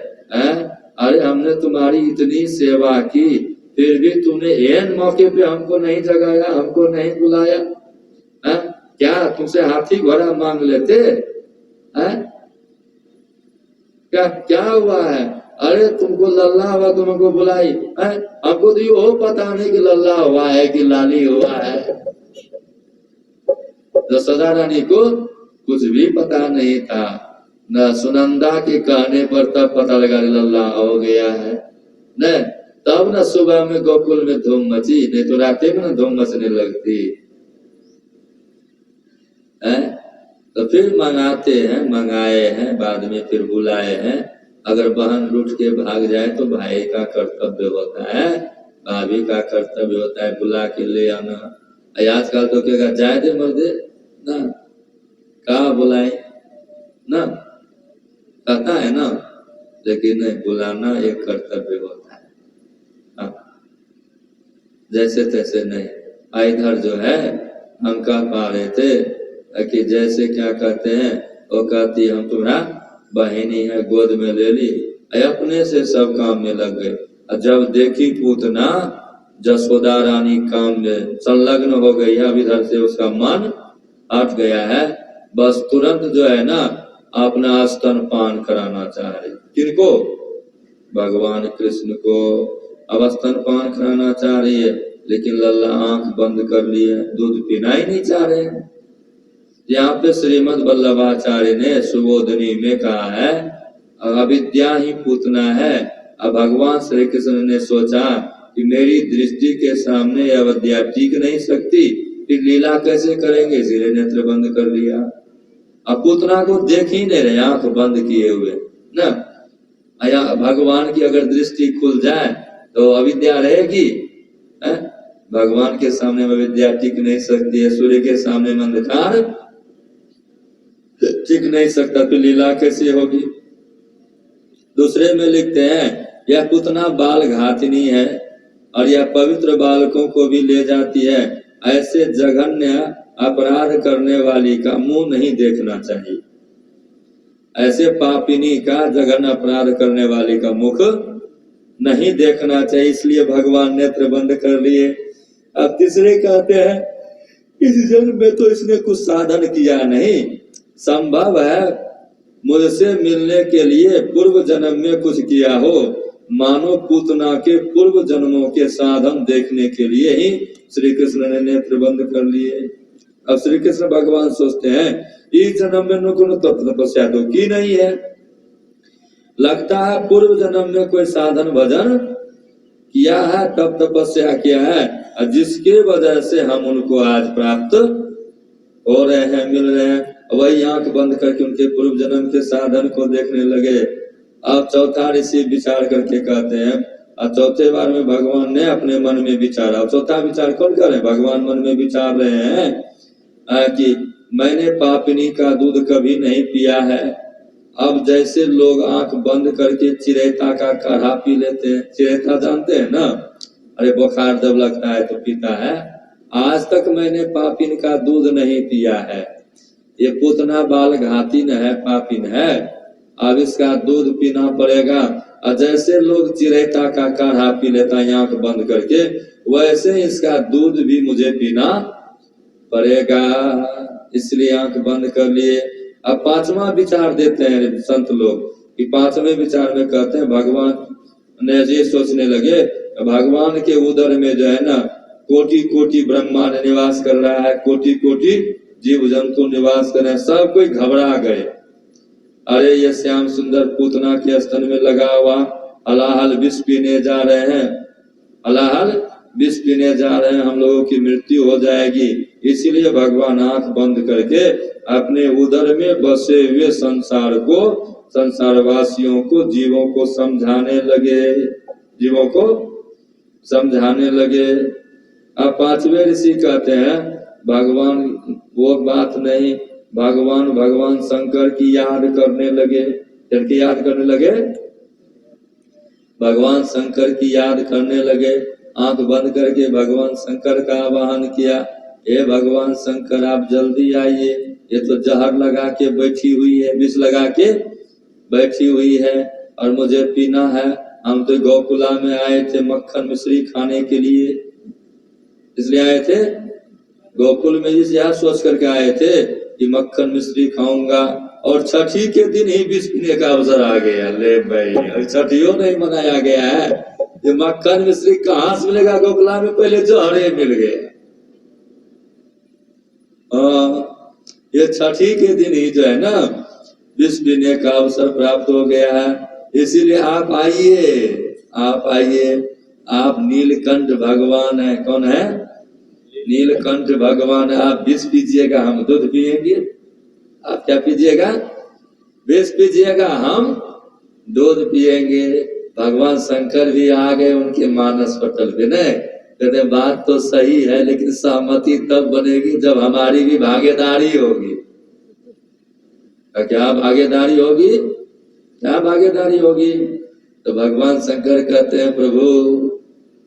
अरे हमने तुम्हारी इतनी सेवा की, फिर भी तूने एन मौके पे हमको नहीं जगाया, हमको नहीं बुलाया, क्या तुमसे हाथी घोड़ा मांग लेते? क्या हुआ है? अरे तुमको लल्ला हुआ, तुमको बुलाई, हमको तो ये पता नहीं कि लल्ला हुआ है कि लाली हुआ है। जसोदा रानी को कुछ भी पता नहीं था, न सुनंदा के कहने पर तब पता लगा लल्ला हो गया है। न तब न सुबह में गोकुल में धूम मची, नहीं तो रात में न धूम मचने लगती है। तो फिर मंगाए हैं, बाद में फिर बुलाए हैं। अगर बहन रूठ के भाग जाए तो भाई का कर्तव्य होता है, भाभी का कर्तव्य होता है बुला के ले आना। आजकल तो क्या जाए दे मर दे ना, कहा बुलाए ना, कहता है ना, लेकिन नहीं, बुलाना एक कर्तव्य होता है। जैसे तैसे नहीं। इधर जो है हम कह पा रहे थे कि जैसे क्या कहते हैं, वो कहती हम तुम्हारा बहिनी है, गोद में ले ली, अपने से सब काम में लग गए। जब देखी पूतना जसोदा रानी काम में संलग्न हो गई है, अब इधर से उसका मन हट गया है, बस तुरंत जो है ना अपना स्तन पान कराना चाह रही। किनको? भगवान कृष्ण को अब स्तन पान कराना चाह रही है, लेकिन लल्ला आंख बंद कर लिए, दूध पीना ही नहीं चाह रहे हैं। यहाँ पे श्रीमद वल्लभाचार्य ने सुबोधनी में कहा है, अविद्या ही पूतना है। अब भगवान श्री कृष्ण ने सोचा कि मेरी दृष्टि के सामने अविद्या टिक नहीं सकती, फिर लीला कैसे करेंगे, इसलिए नेत्र बंद कर लिया। अब पूतना को देख ही नहीं रहे, आंख बंद किए हुए ना। भगवान की अगर दृष्टि खुल जाए तो अविद्या रहेगी? भगवान के सामने अविद्या टिक नहीं सकती है, सूर्य के सामने अंधकार टिक नहीं सकता, तो लीला कैसे होगी? दूसरे में लिखते हैं, यह पूतना बाल घातनी है और यह पवित्र बालकों को भी ले जाती है, ऐसे जघन्य अपराध करने वाली का मुंह नहीं देखना चाहिए। ऐसे पापिनी का जघन्य अपराध करने वाली का मुख नहीं देखना चाहिए, इसलिए भगवान नेत्र बंद कर लिए। अब तीसरे कहते हैं, इस जन्म में तो इसने कुछ साधन किया नहीं, संभव है मुझसे मिलने के लिए पूर्व जन्म में कुछ किया हो, मानो पूतना के पूर्व जन्मों के साधन देखने के लिए ही श्री कृष्ण ने नेत्र बंद कर लिए। अब श्री कृष्ण भगवान सोचते हैं, इस जन्म में कोई तपस्या तो की नहीं है, लगता है पूर्व जन्म में कोई साधन भजन किया है, तब तपस्या किया है, जिसके वजह से हम उनको आज प्राप्त हो रहे हैं, मिल रहे हैं। वही आंख बंद करके उनके पूर्व जन्म के साधन को देखने लगे। अब चौथा ऋषि विचार करके कहते हैं, और चौथे बार में भगवान ने अपने मन में विचारा। चौथा विचार कौन कर रहे? भगवान मन में विचार रहे हैं कि मैंने पापिनी का दूध कभी नहीं पिया है। अब जैसे लोग आंख बंद करके चिरेता का काढ़ा पी लेते हैं, चिरेता जानते हैं ना, अरे बुखार जब लगता है तो पीता है आज तक मैंने पापिन का दूध नहीं पिया है, ये पूतना बाल घातिन है, पापिन है, अब इसका दूध पीना पड़ेगा। और जैसे लोग चिरैता का काढ़ा पी लेता है आंख बंद करके, वैसे इसका दूध भी मुझे पीना पड़ेगा। इसलिए आंख बंद कर लिए। अब पांचवा विचार देते हैं संत लोग कि पांचवें विचार में कहते हैं भगवान ने ये सोचने लगे, भगवान के उदर में जो है ना कोटि कोटि ब्रह्मांड निवास कर रहा है, कोटि कोटि जीव जंतु निवास कर रहे हैं। सब कोई घबरा गए, अरे ये श्याम सुंदर पूतना के स्तन में लगा हुआ हलाहल विष पीने जा रहे हैं, हलाहल विष पीने जा रहे हैं, हम लोगों की मृत्यु हो जाएगी। इसीलिए भगवान आंख बंद करके अपने उदर में बसे हुए संसार को, संसारवासियों को, जीवों को समझाने लगे, जीवों को समझाने लगे। अब पांचवें ऋषि कहते हैं भगवान वो बात नहीं, भगवान भगवान शंकर की याद करने लगे। किनकी याद करने लगे? भगवान शंकर की याद करने लगे। आंख बंद करके भगवान शंकर का आवाहन किया, हे भगवान शंकर आप जल्दी आइए, ये तो जहर लगा के बैठी हुई है, विष लगा के बैठी हुई है और मुझे पीना है। हम तो गौकुला में आए थे मक्खन मिश्री खाने के लिए, इसलिए आए थे गोकुल में, इस यह सोच करके आए थे कि मक्खन मिश्री खाऊंगा। और छठी के दिन ही विष पीने का अवसर आ गया। ले भाई, छठियों नहीं मनाया गया है, ये मक्खन मिश्री कहाँ से मिलेगा? गोकुला में पहले जहरे मिल गया। ये छठी के दिन ही जो है ना विष पीने का अवसर प्राप्त हो गया है। इसीलिए आप आइए, आप आइए, आप नीलकंठ भगवान है। कौन है? नीलकंठ भगवान है। आप विष पीजिएगा, हम दूध पिएंगे। आप क्या पीजिएगा? विष पीजिएगा, हम दूध पिएंगे। भगवान शंकर भी आ गए उनके मानस पटल पे। नहीं कहते बात तो सही है, लेकिन सहमति तब बनेगी जब हमारी भी भागीदारी होगी। क्या भागीदारी होगी? क्या भागीदारी होगी? तो भगवान शंकर कहते हैं प्रभु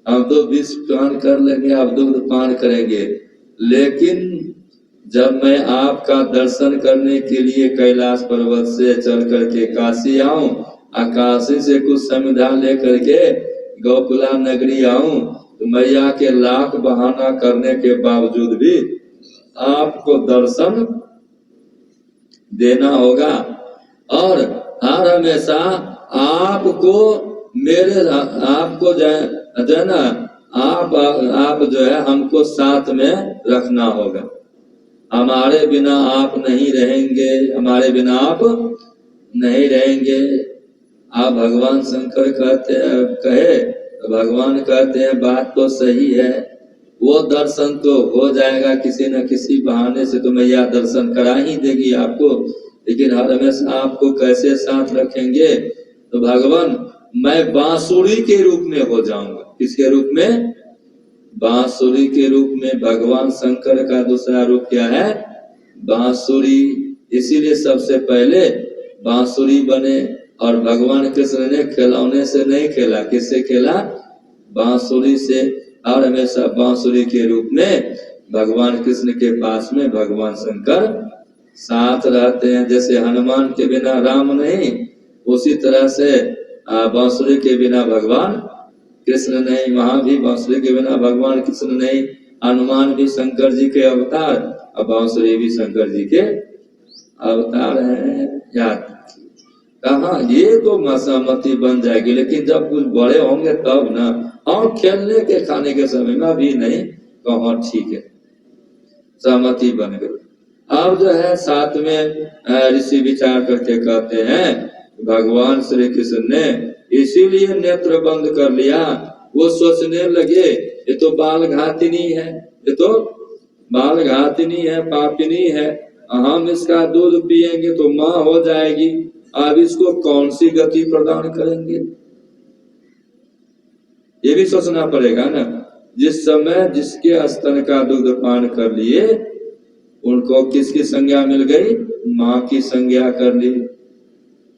हम तो विष पान कर लेंगे, आप दूध पान करेंगे, लेकिन जब मैं आपका दर्शन करने के लिए कैलाश पर्वत से चल करके काशी आऊं, काशी से कुछ संविधा लेकर के गौकुला नगरी आऊं, तो मैया के लाख बहाना करने के बावजूद भी आपको दर्शन देना होगा और हर हमेशा आपको मेरे आपको जो है ना आप जो है हमको साथ में रखना होगा। हमारे बिना आप नहीं रहेंगे, हमारे बिना आप नहीं रहेंगे। आप भगवान शंकर कहे तो भगवान कहते हैं बात तो सही है, वो दर्शन तो हो जाएगा किसी न किसी बहाने से, तो मैया दर्शन करा ही देगी आपको, लेकिन हर हमेशा आपको कैसे साथ रखेंगे? तो भगवान मैं बांसुरी के रूप में हो जाऊंगा। किसके रूप में? बांसुरी के रूप में। भगवान शंकर का दूसरा रूप क्या है? बांसुरी। इसीलिए सबसे पहले बांसुरी बने और भगवान कृष्ण ने खिलौने से नहीं खेला, किससे खेला? बांसुरी से। और हमेशा बांसुरी के रूप में भगवान कृष्ण के पास में भगवान शंकर साथ रहते हैं। जैसे हनुमान के बिना राम नहीं, उसी तरह से बांसुरी के बिना भगवान कृष्ण नहीं। वहां भी बांसुरी के बिना भगवान कृष्ण नहीं। हनुमान भी शंकर जी के अवतार और बांसुरी भी शंकर जी के अवतार हैं। याद कहा ये तो सहमति बन जाएगी, लेकिन जब कुछ बड़े होंगे तब ना। और खेलने के खाने के समय में भी नहीं कहो ठीक है, सहमति बन गई। अब जो है साथ में ऋषि विचार करके कहते हैं भगवान श्री कृष्ण ने इसीलिए नेत्र बंद कर लिया। वो सोचने लगे ये तो बाल घातिनी है, ये तो बाल घातिनी है, पापिनी है, हम इसका दूध पिएंगे तो माँ हो जाएगी, अब इसको कौन सी गति प्रदान करेंगे? ये भी सोचना पड़ेगा ना। जिस समय जिसके स्तन का दूध पान कर लिए उनको किसकी संज्ञा मिल गई? माँ की संज्ञा कर ली,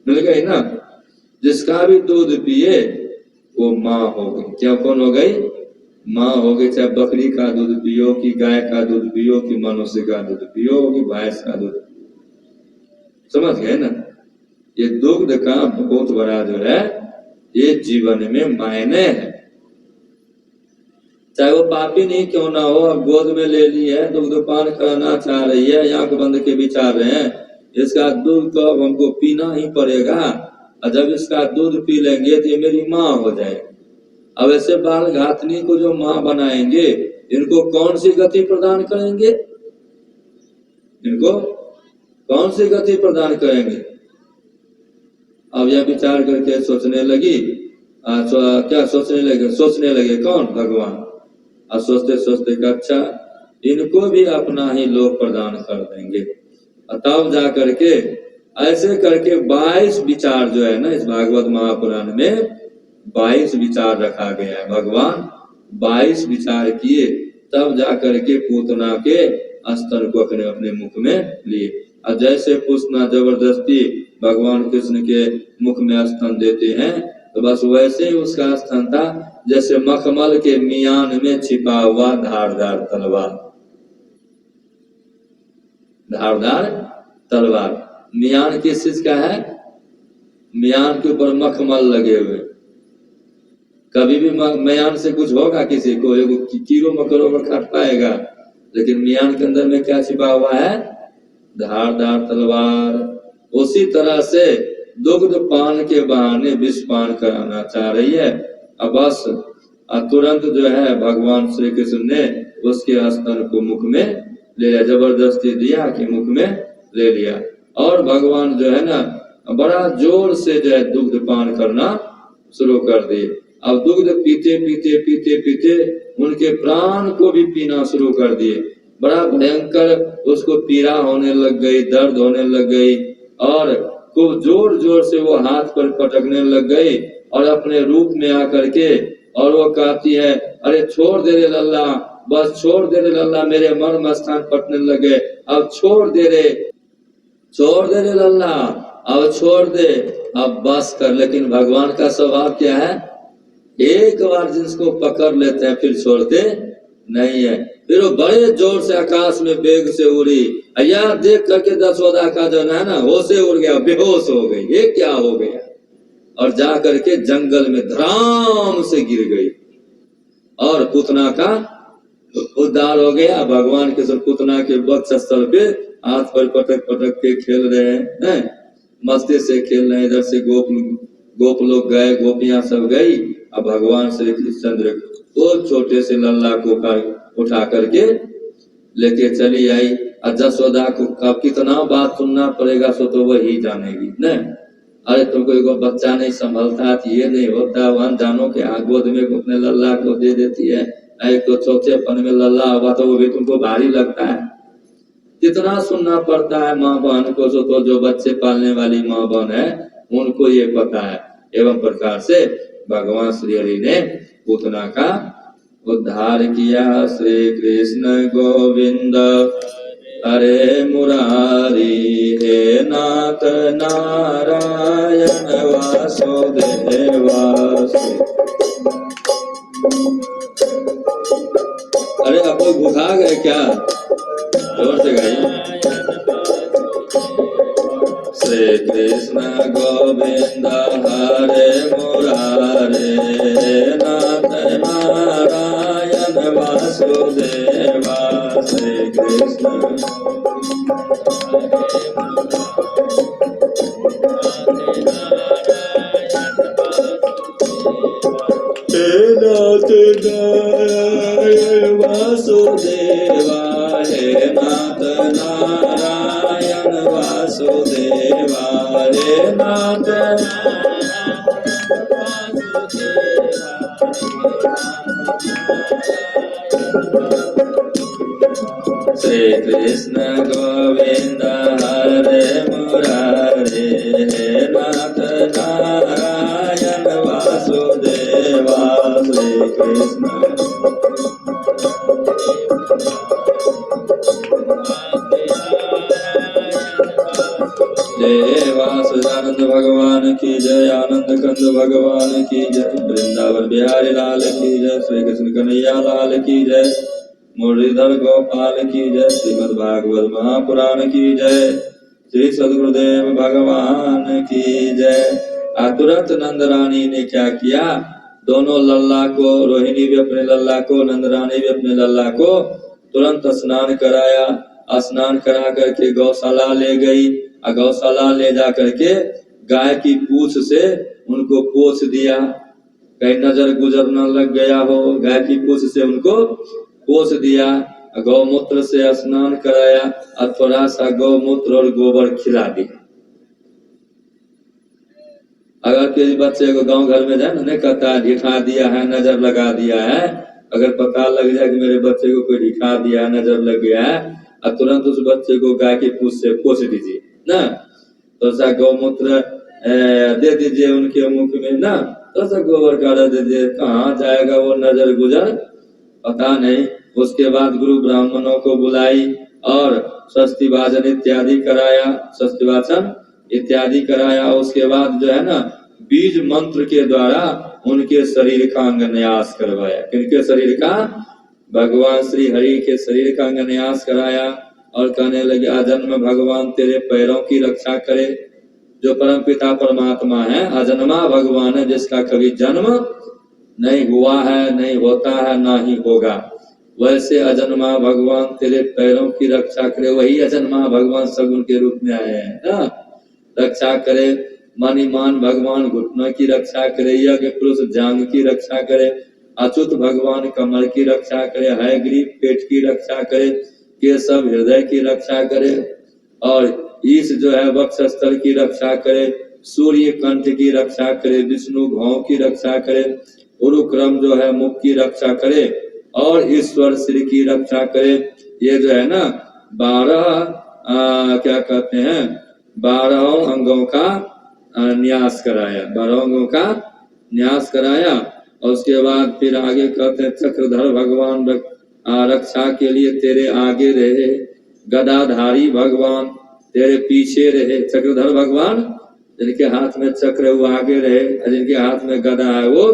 मिल गई ना। जिसका भी दूध पिए वो माँ हो गई। क्या कौन हो गई? माँ हो गई, चाहे बकरी का दूध पियो कि गाय का दूध पियो कि मनुष्य का दूध पियो कि भैंस का दूध, समझ गए ना। ये दुग्ध का बहुत बड़ा जो है ये जीवन में मायने है। चाहे वो पापी नहीं क्यों ना हो, अब गोद में ले ली है, दुग्धपान कराना चाह रही है, आंख बंद के विचार रहे हैं, इसका दूध तो अब हमको पीना ही पड़ेगा, और जब इसका दूध पी लेंगे तो ये मेरी माँ हो जाएगी। अब ऐसे बाल घातनी को जो माँ बनाएंगे, इनको कौन सी गति प्रदान करेंगे? इनको कौन सी गति प्रदान करेंगे? अब यह विचार करके सोचने लगी, क्या सोचने लगे कौन? भगवान। और सोचते सोचते कि अच्छा इनको भी अपना ही लोक प्रदान कर देंगे। तब जा करके ऐसे करके 22 विचार जो है ना इस भागवत महापुराण में 22 विचार रखा गया है। भगवान 22 विचार किए, तब जा करके पूतना के स्तन को अपने अपने मुख में लिए। और जैसे पूतना जबरदस्ती भगवान कृष्ण के मुख में स्तन देते हैं, तो बस वैसे ही उसका स्तन था जैसे मखमल के मियान में छिपा हुआ धारदार तलवार। धारदार तलवार मियान किस चीज का है? मियान के ऊपर मखमल लगे हुए। कभी भी मियान से कुछ होगा किसी को, कीड़ों मकोड़ों में काट पाएगा, लेकिन मियान के अंदर में क्या छिपा हुआ है? धारदार तलवार। उसी तरह से दुग्ध पान के बहाने विष पान कराना चाह रही है। अब बस तुरंत जो है भगवान श्री कृष्ण ने उसके स्तन को मुख में ले लिया, जबरदस्ती दिया कि मुख में ले लिया। और भगवान जो है ना बड़ा जोर से जो है दुग्ध पान करना शुरू कर दिए। अब दुग्ध पीते पीते पीते पीते उनके प्राण को भी पीना शुरू कर दिए। बड़ा भयंकर उसको पीड़ा होने लग गई, दर्द होने लग गई, और खूब जोर जोर से वो हाथ पर पटकने लग गई, और अपने रूप में आकर के और वो कहती है, अरे छोड़ दे रे लल्ला, बस छोड़ दे रे लल्ला, मेरे मर्म स्थान पटने लगे, अब छोड़ दे रे लल्ला, अब छोड़ दे, अब बस कर। लेकिन भगवान का स्वभाव क्या है? एक बार जिसको पकड़ लेते हैं फिर छोड़ते नहीं है। फिर वो बड़े जोर से आकाश में वेग से उड़ी, या देख करके यशोदा का जो है ना होशे उड़ गया, बेहोश हो गई, ये क्या हो गया, और जा करके जंगल में धड़ाम से गिर गई। और पूतना का उद्धार हो गया। भगवान के सब पूतना के वक्षस्थल पे हाथ पर पटक पटक के खेल रहे हैं, मस्ती से खेल रहे हैं। इधर से गोप लोग गए, गोपियां सब गई, अब भगवान श्री कृष्णचंद्र वो छोटे से लल्ला को उठा करके लेके चली आई। और यशोदा को कितना बात सुनना पड़ेगा सो तो वही जानेगी न। अरे तुमको एक बच्चा नहीं संभलता, ये नहीं होता, वहां जानो के गोद में अपने लल्ला को दे देती है। एक तो चौथेपन में लल्ला हुआ तो वो भी तुमको भारी लगता है। कितना सुनना पड़ता है माँ बहन को, सो तो जो बच्चे पालने वाली माँ बहन है उनको ये पता है। एवं प्रकार से भगवान श्री हरि ने पूतना का उद्धार किया। श्री कृष्ण गोविंद हरे मुरारी, हे नाथ नारायण वासुदेवा। अरे आप लोग भुखा गए क्या? जोर से गाइए। श्री कृष्ण गोविंद हरे मुरारे, नाथ नारायण वासुदेवा। श्री कृष्ण नाथ नारायण वासुदेवा, हे नाथ नारायण वासुदेवा, हे नाथ श्री कृष्ण गोविंद हरे मुरारे, हे नाथ नारायण वासुदेवा। श्री कृष्ण जय वासुदानंद भगवान की जय, आनंद कंद भगवान की जय, वृंदावन बिहारी लाल की जय, श्री कृष्ण कन्हैया लाल की जय, मुरलीधर गोपाल की जय, श्रीमद् भागवत महापुराण की जय, श्री सद्गुरुदेव भगवान की जय। तुरंत नंद रानी ने क्या किया, दोनों लल्ला को, रोहिणी भी अपने लल्ला को, नंद रानी भी अपने लल्ला को तुरंत स्नान कराया। स्नान करा करके गौशाला ले गई, गौशाला ले जा करके गाय की पूंछ से उनको पोंछ दिया, कहीं नजर गुजर न लग गया हो, गाय की पूंछ से उनको पोंछ दिया। गौमूत्र से स्नान कराया और थोड़ा सा गौमूत्र और गोबर खिला दिया। अगर किसी बच्चे को गांव घर में जाए ना, कहता है ढिठा दिया है, नजर लगा दिया है, अगर पता लग जाए कि मेरे बच्चे को कोई ढिठा दिया है, नजर लग गया है, और तुरंत उस बच्चे को गाय की पूंछ से पोंछ दीजिए ना, तो सा गौमूत्र दे दीजिए उनके मुख में ना, तो सा गोबर काढ़ा दे दीजिए, कहाँ जाएगा वो नजर गुजर पता नहीं। उसके बाद गुरु ब्राह्मणों को बुलाई और स्वस्ति वाचन इत्यादि कराया, स्वस्ति वाचन इत्यादि कराया। उसके बाद जो है ना, बीज मंत्र के द्वारा उनके शरीर का अंगन्यास करवाया। किनके शरीर का? भगवान श्री हरि के शरीर का अंगन्यास कराया और कहने लगे, अजन्म भगवान तेरे पैरों की रक्षा करे। जो परम पिता परमात्मा है, अजन्मा भगवान है, जिसका कभी जन्म नहीं हुआ है, नहीं होता है, ना ही होगा, वैसे अजन्मा भगवान तेरे पैरों की रक्षा करे। वही अजन्मा भगवान सगुन के रूप में आए हैं ना, रक्षा करे। मणिमान भगवान घुटनों की रक्षा करे, यज्ञ पुरुष जांग की रक्षा करे, अच्युत भगवान कमर की रक्षा करे, हयग्रीव पेट की रक्षा करे, केशव हृदय की रक्षा करे, और ईश जो है वक्षस्थल की रक्षा करे, सूर्य कंठ की रक्षा करे, विष्णु भौं की रक्षा करे, उरुक्रम जो है मुख की रक्षा करे, और ईश्वर सिर की रक्षा करे। ये जो है ना 12 क्या कहते हैं, 12 अंगों का न्यास कराया, 12 अंगों का न्यास कराया। और उसके बाद फिर आगे कहते हैं, चक्रधर भगवान रक्षा के लिए तेरे आगे रहे, गदाधारी भगवान तेरे पीछे रहे। चक्रधर भगवान जिनके हाथ में चक्र है वो आगे रहे, जिनके हाथ में गदा है वो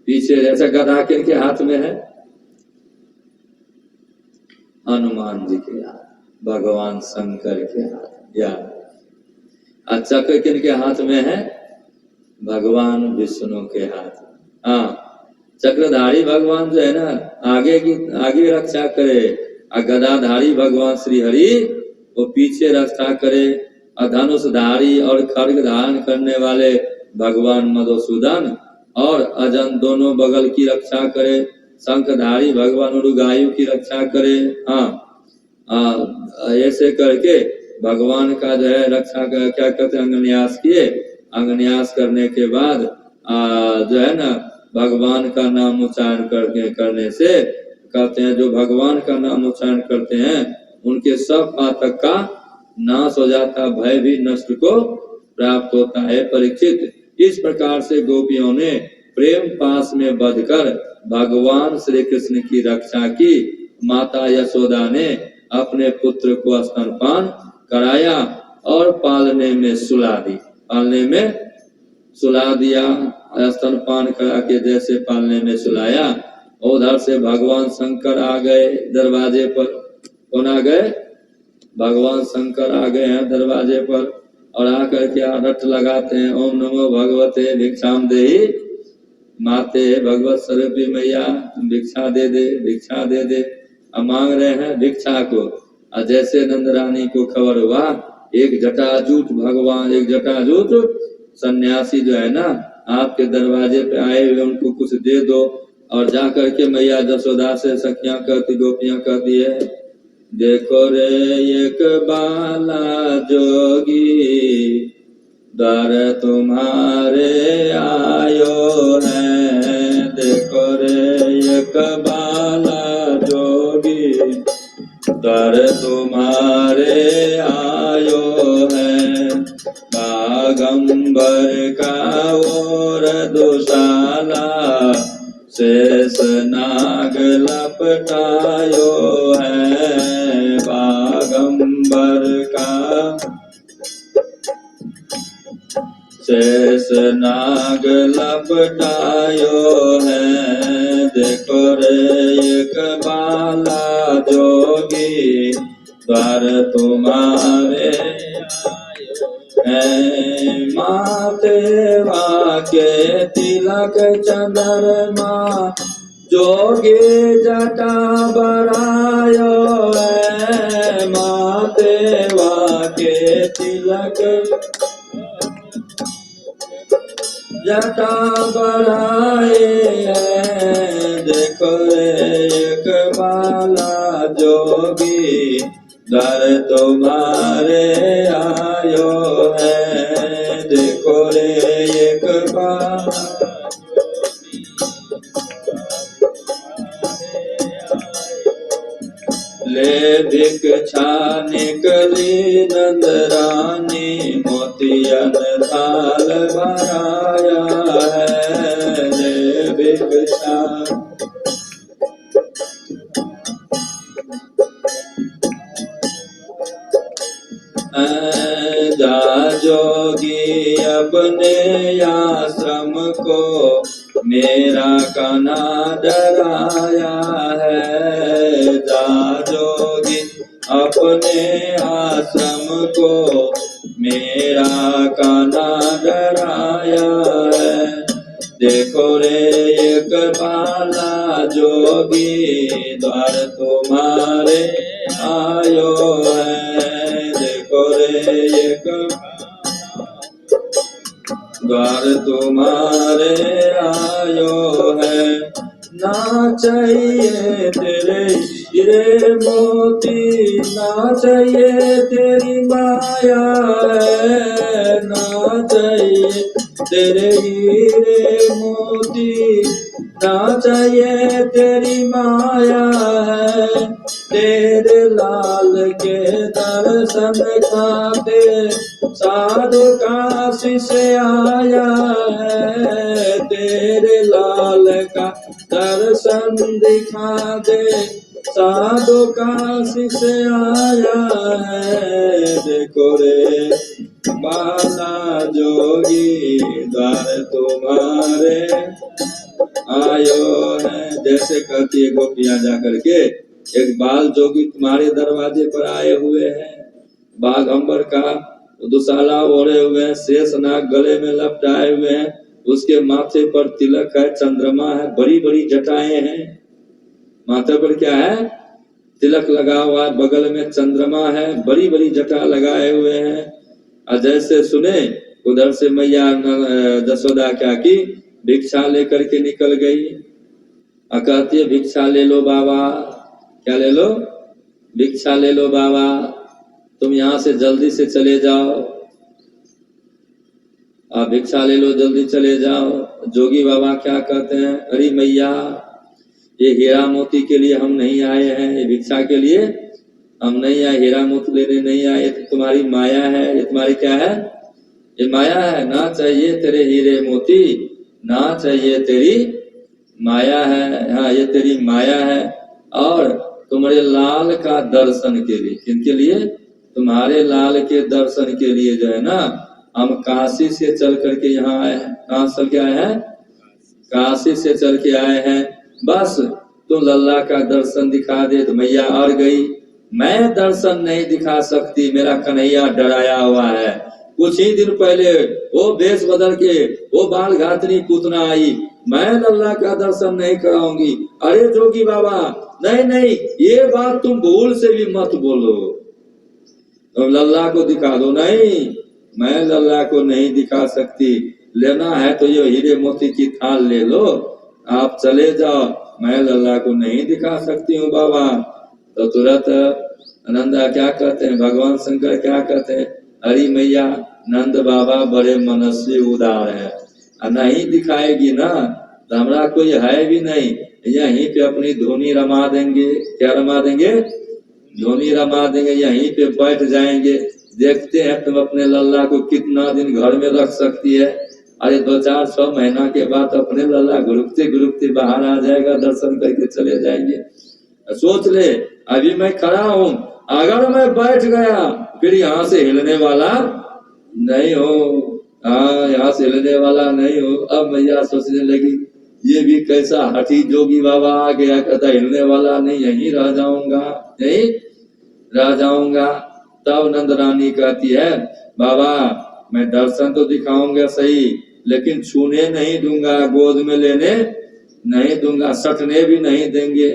पीछे रहे। ऐसा गदा किनके हाथ में है? हनुमान जी के हाथ, भगवान शंकर के हाथ। या चक्र किनके हाथ में है? भगवान विष्णु के हाथ में। हाँ, चक्रधारी भगवान जो है ना, आगे रक्षा करे, और गदाधारी भगवान श्री हरि वो पीछे रक्षा करे, और धनुषधारी और खड्ग धारण करने वाले भगवान मधुसूदन और अजन दोनों बगल की रक्षा करे, शंखधारी भगवान उरुगायु की रक्षा करे। हाँ, ऐसे करके भगवान का जो है रक्षा कर, क्या कहते हैं, अंगन्यास किए। अंगन्यास करने के बाद जो है ना, भगवान का नाम उच्चारण करने से कहते हैं, जो भगवान का नाम उच्चारण करते हैं उनके सब पातक का नाश हो जाता, भय भी नष्ट को प्राप्त होता है। परीक्षित, इस प्रकार से गोपियों ने प्रेम पास में बंधकर भगवान श्री कृष्ण की रक्षा की। माता यशोदा ने अपने पुत्र को स्तनपान कराया और पालने में सुला दी, पालने में सुला दिया। स्तनपान करा के जैसे पालने में सुलाया, उधर से भगवान शंकर आ गए दरवाजे पर। कौन आ गए? भगवान शंकर आ गए हैं दरवाजे पर, और आकर के रट लगाते हैं, ओम नमो भगवते भिक्षाम देहि माते, भगवत स्वरूपी मैया भिक्षा दे दे, भिक्षा दे दे। अब मांग रहे हैं भिक्षा को। और जैसे नंद रानी को खबर हुआ, एक जटाजूट भगवान, एक जटाजूट सन्यासी जो है ना, आपके दरवाजे पे आए हुए, उनको कुछ दे दो। और जाकर के मैया जसोदा से सखियां कहती, गोपियां कहती है, देखो रे एक बाला जोगी द्वार तुम्हारे आयो है, देखो रे एक बाला जोगी द्वार तुम्हारे आयो है, बागंबर का और दुशाला शेष नाग लपटायो है, बागंबर का शेष नाग लपटायो है, देखो रे एक बाला जोगी द्वार तुम्हारे है। माथे वाके तिलक चंद्रमा जोगी जटा बरायो है, माथे वाके तिलक जटा बराए है, देखो एक बाला जोगी दर तुम्हारे आयो है, देखो रे एक बाला ले भिक्षा निकली नंद रानी, मोतियन थाल भराया है, ले भिक्षा जा जोगी अपने आश्रम को मेरा काना डराया है, जा जोगी अपने आश्रम को मेरा काना डराया है, देखो रे एक बाला जोगी द्वार तुम्हारे आयो है, देखो रे एक द्वार तुम्हारे आयो है। ना चाहिए तेरे हीरे मोती, ना चाहिए तेरी माया है, ना चाहिए तेरे हीरे मोती, ना चाहिए तेरी माया है, तेरे लाल के दर्शन खाते साधु काशी से आया है, तेरे लाल का दर्शन दिखा दे साधु काशी से आया है, देखो रे बाला जोगी द्वार तुम्हारे आयो है। जैसे कहती है गोपियां जाकर के, एक बाल जोगी तुम्हारे दरवाजे पर आए हुए हैं, बाघंबर का दुशाला ओढ़े हुए हैं, शेष नाग गले में लपटाए हुए हैं, उसके माथे पर तिलक है, चंद्रमा है, बड़ी बड़ी जटाएं हैं, माथे पर क्या है तिलक लगा हुआ, बगल में चंद्रमा है, बड़ी बड़ी जटा लगाए हुए हैं। और जैसे सुने उधर से मैया जसोदा क्या की भिक्षा लेकर के निकल गई, कहती है भिक्षा ले लो बाबा, क्या ले लो, भिक्षा ले लो बाबा, तुम यहाँ से जल्दी से चले जाओ, आप भिक्षा ले लो जल्दी चले जाओ। जोगी बाबा क्या कहते हैं, अरे मैया ये हीरा मोती के लिए हम नहीं आए हैं, ये भिक्षा के लिए हम नहीं आए, हीरा मोती लेने नहीं आए, तो तुम्हारी माया है, ये तुम्हारी क्या है, ये माया है, ना चाहिए तेरे हीरे मोती, ना चाहिए तेरी माया है, हाँ ये तेरी माया है। और तुम्हारे लाल का दर्शन के लिए, किनके लिए, तुम्हारे लाल के दर्शन के लिए जो है ना हम काशी से चल करके यहाँ आए हैं। कहाँ चल के आए हैं, काशी से चल के आए हैं, बस तुम लल्ला का दर्शन दिखा दे तो मैया और गई, मैं दर्शन नहीं दिखा सकती, मेरा कन्हैया डराया हुआ है। कुछ ही दिन पहले वो वेश बदल के वो बाल घातनी पूतना आई, मैं लल्ला का दर्शन नहीं कराऊंगी। अरे जोगी बाबा नहीं नहीं, ये बात तुम भूल से भी मत बोलो, तुम लल्ला को दिखा दो। नहीं, मैं लल्ला को नहीं दिखा सकती, लेना है तो ये हीरे मोती की थाल ले लो, आप चले जाओ, मैं लल्ला को नहीं दिखा सकती हूँ बाबा। तो तुरंत नंदा क्या कहते हैं, भगवान शंकर क्या कहते हैं, अरे मैया नंद बाबा बड़े मनस्वी उदार है, नहीं दिखाएगी ना तो हमारा कोई है भी नहीं, यहीं पे अपनी धुनी रमा देंगे। क्या रमा देंगे, धुनी रमा देंगे, यहीं पे बैठ जाएंगे, देखते हैं तुम अपने लल्ला को कितना दिन घर में रख सकती है। अरे 2-4-6 महीना के बाद अपने लल्ला गुरुकते गुरुकते बाहर आ जाएगा, दर्शन करके चले जाएंगे। सोच ले अभी मैं खड़ा हूँ, अगर मैं बैठ गया फिर यहाँ से हिलने वाला नहीं हो, हाँ, यहाँ से हिलने वाला नहीं हो। अब मैया सोचने लगी ये भी कैसा हठी जोगी बाबा आ गया, कहता हिलने वाला नहीं, यहीं रह जाऊंगा, यहीं रह जाऊंगा। तब नंद रानी कहती है बाबा मैं दर्शन तो दिखाऊंगा सही, लेकिन छूने नहीं दूंगा, गोद में लेने नहीं दूंगा, सटने भी नहीं देंगे।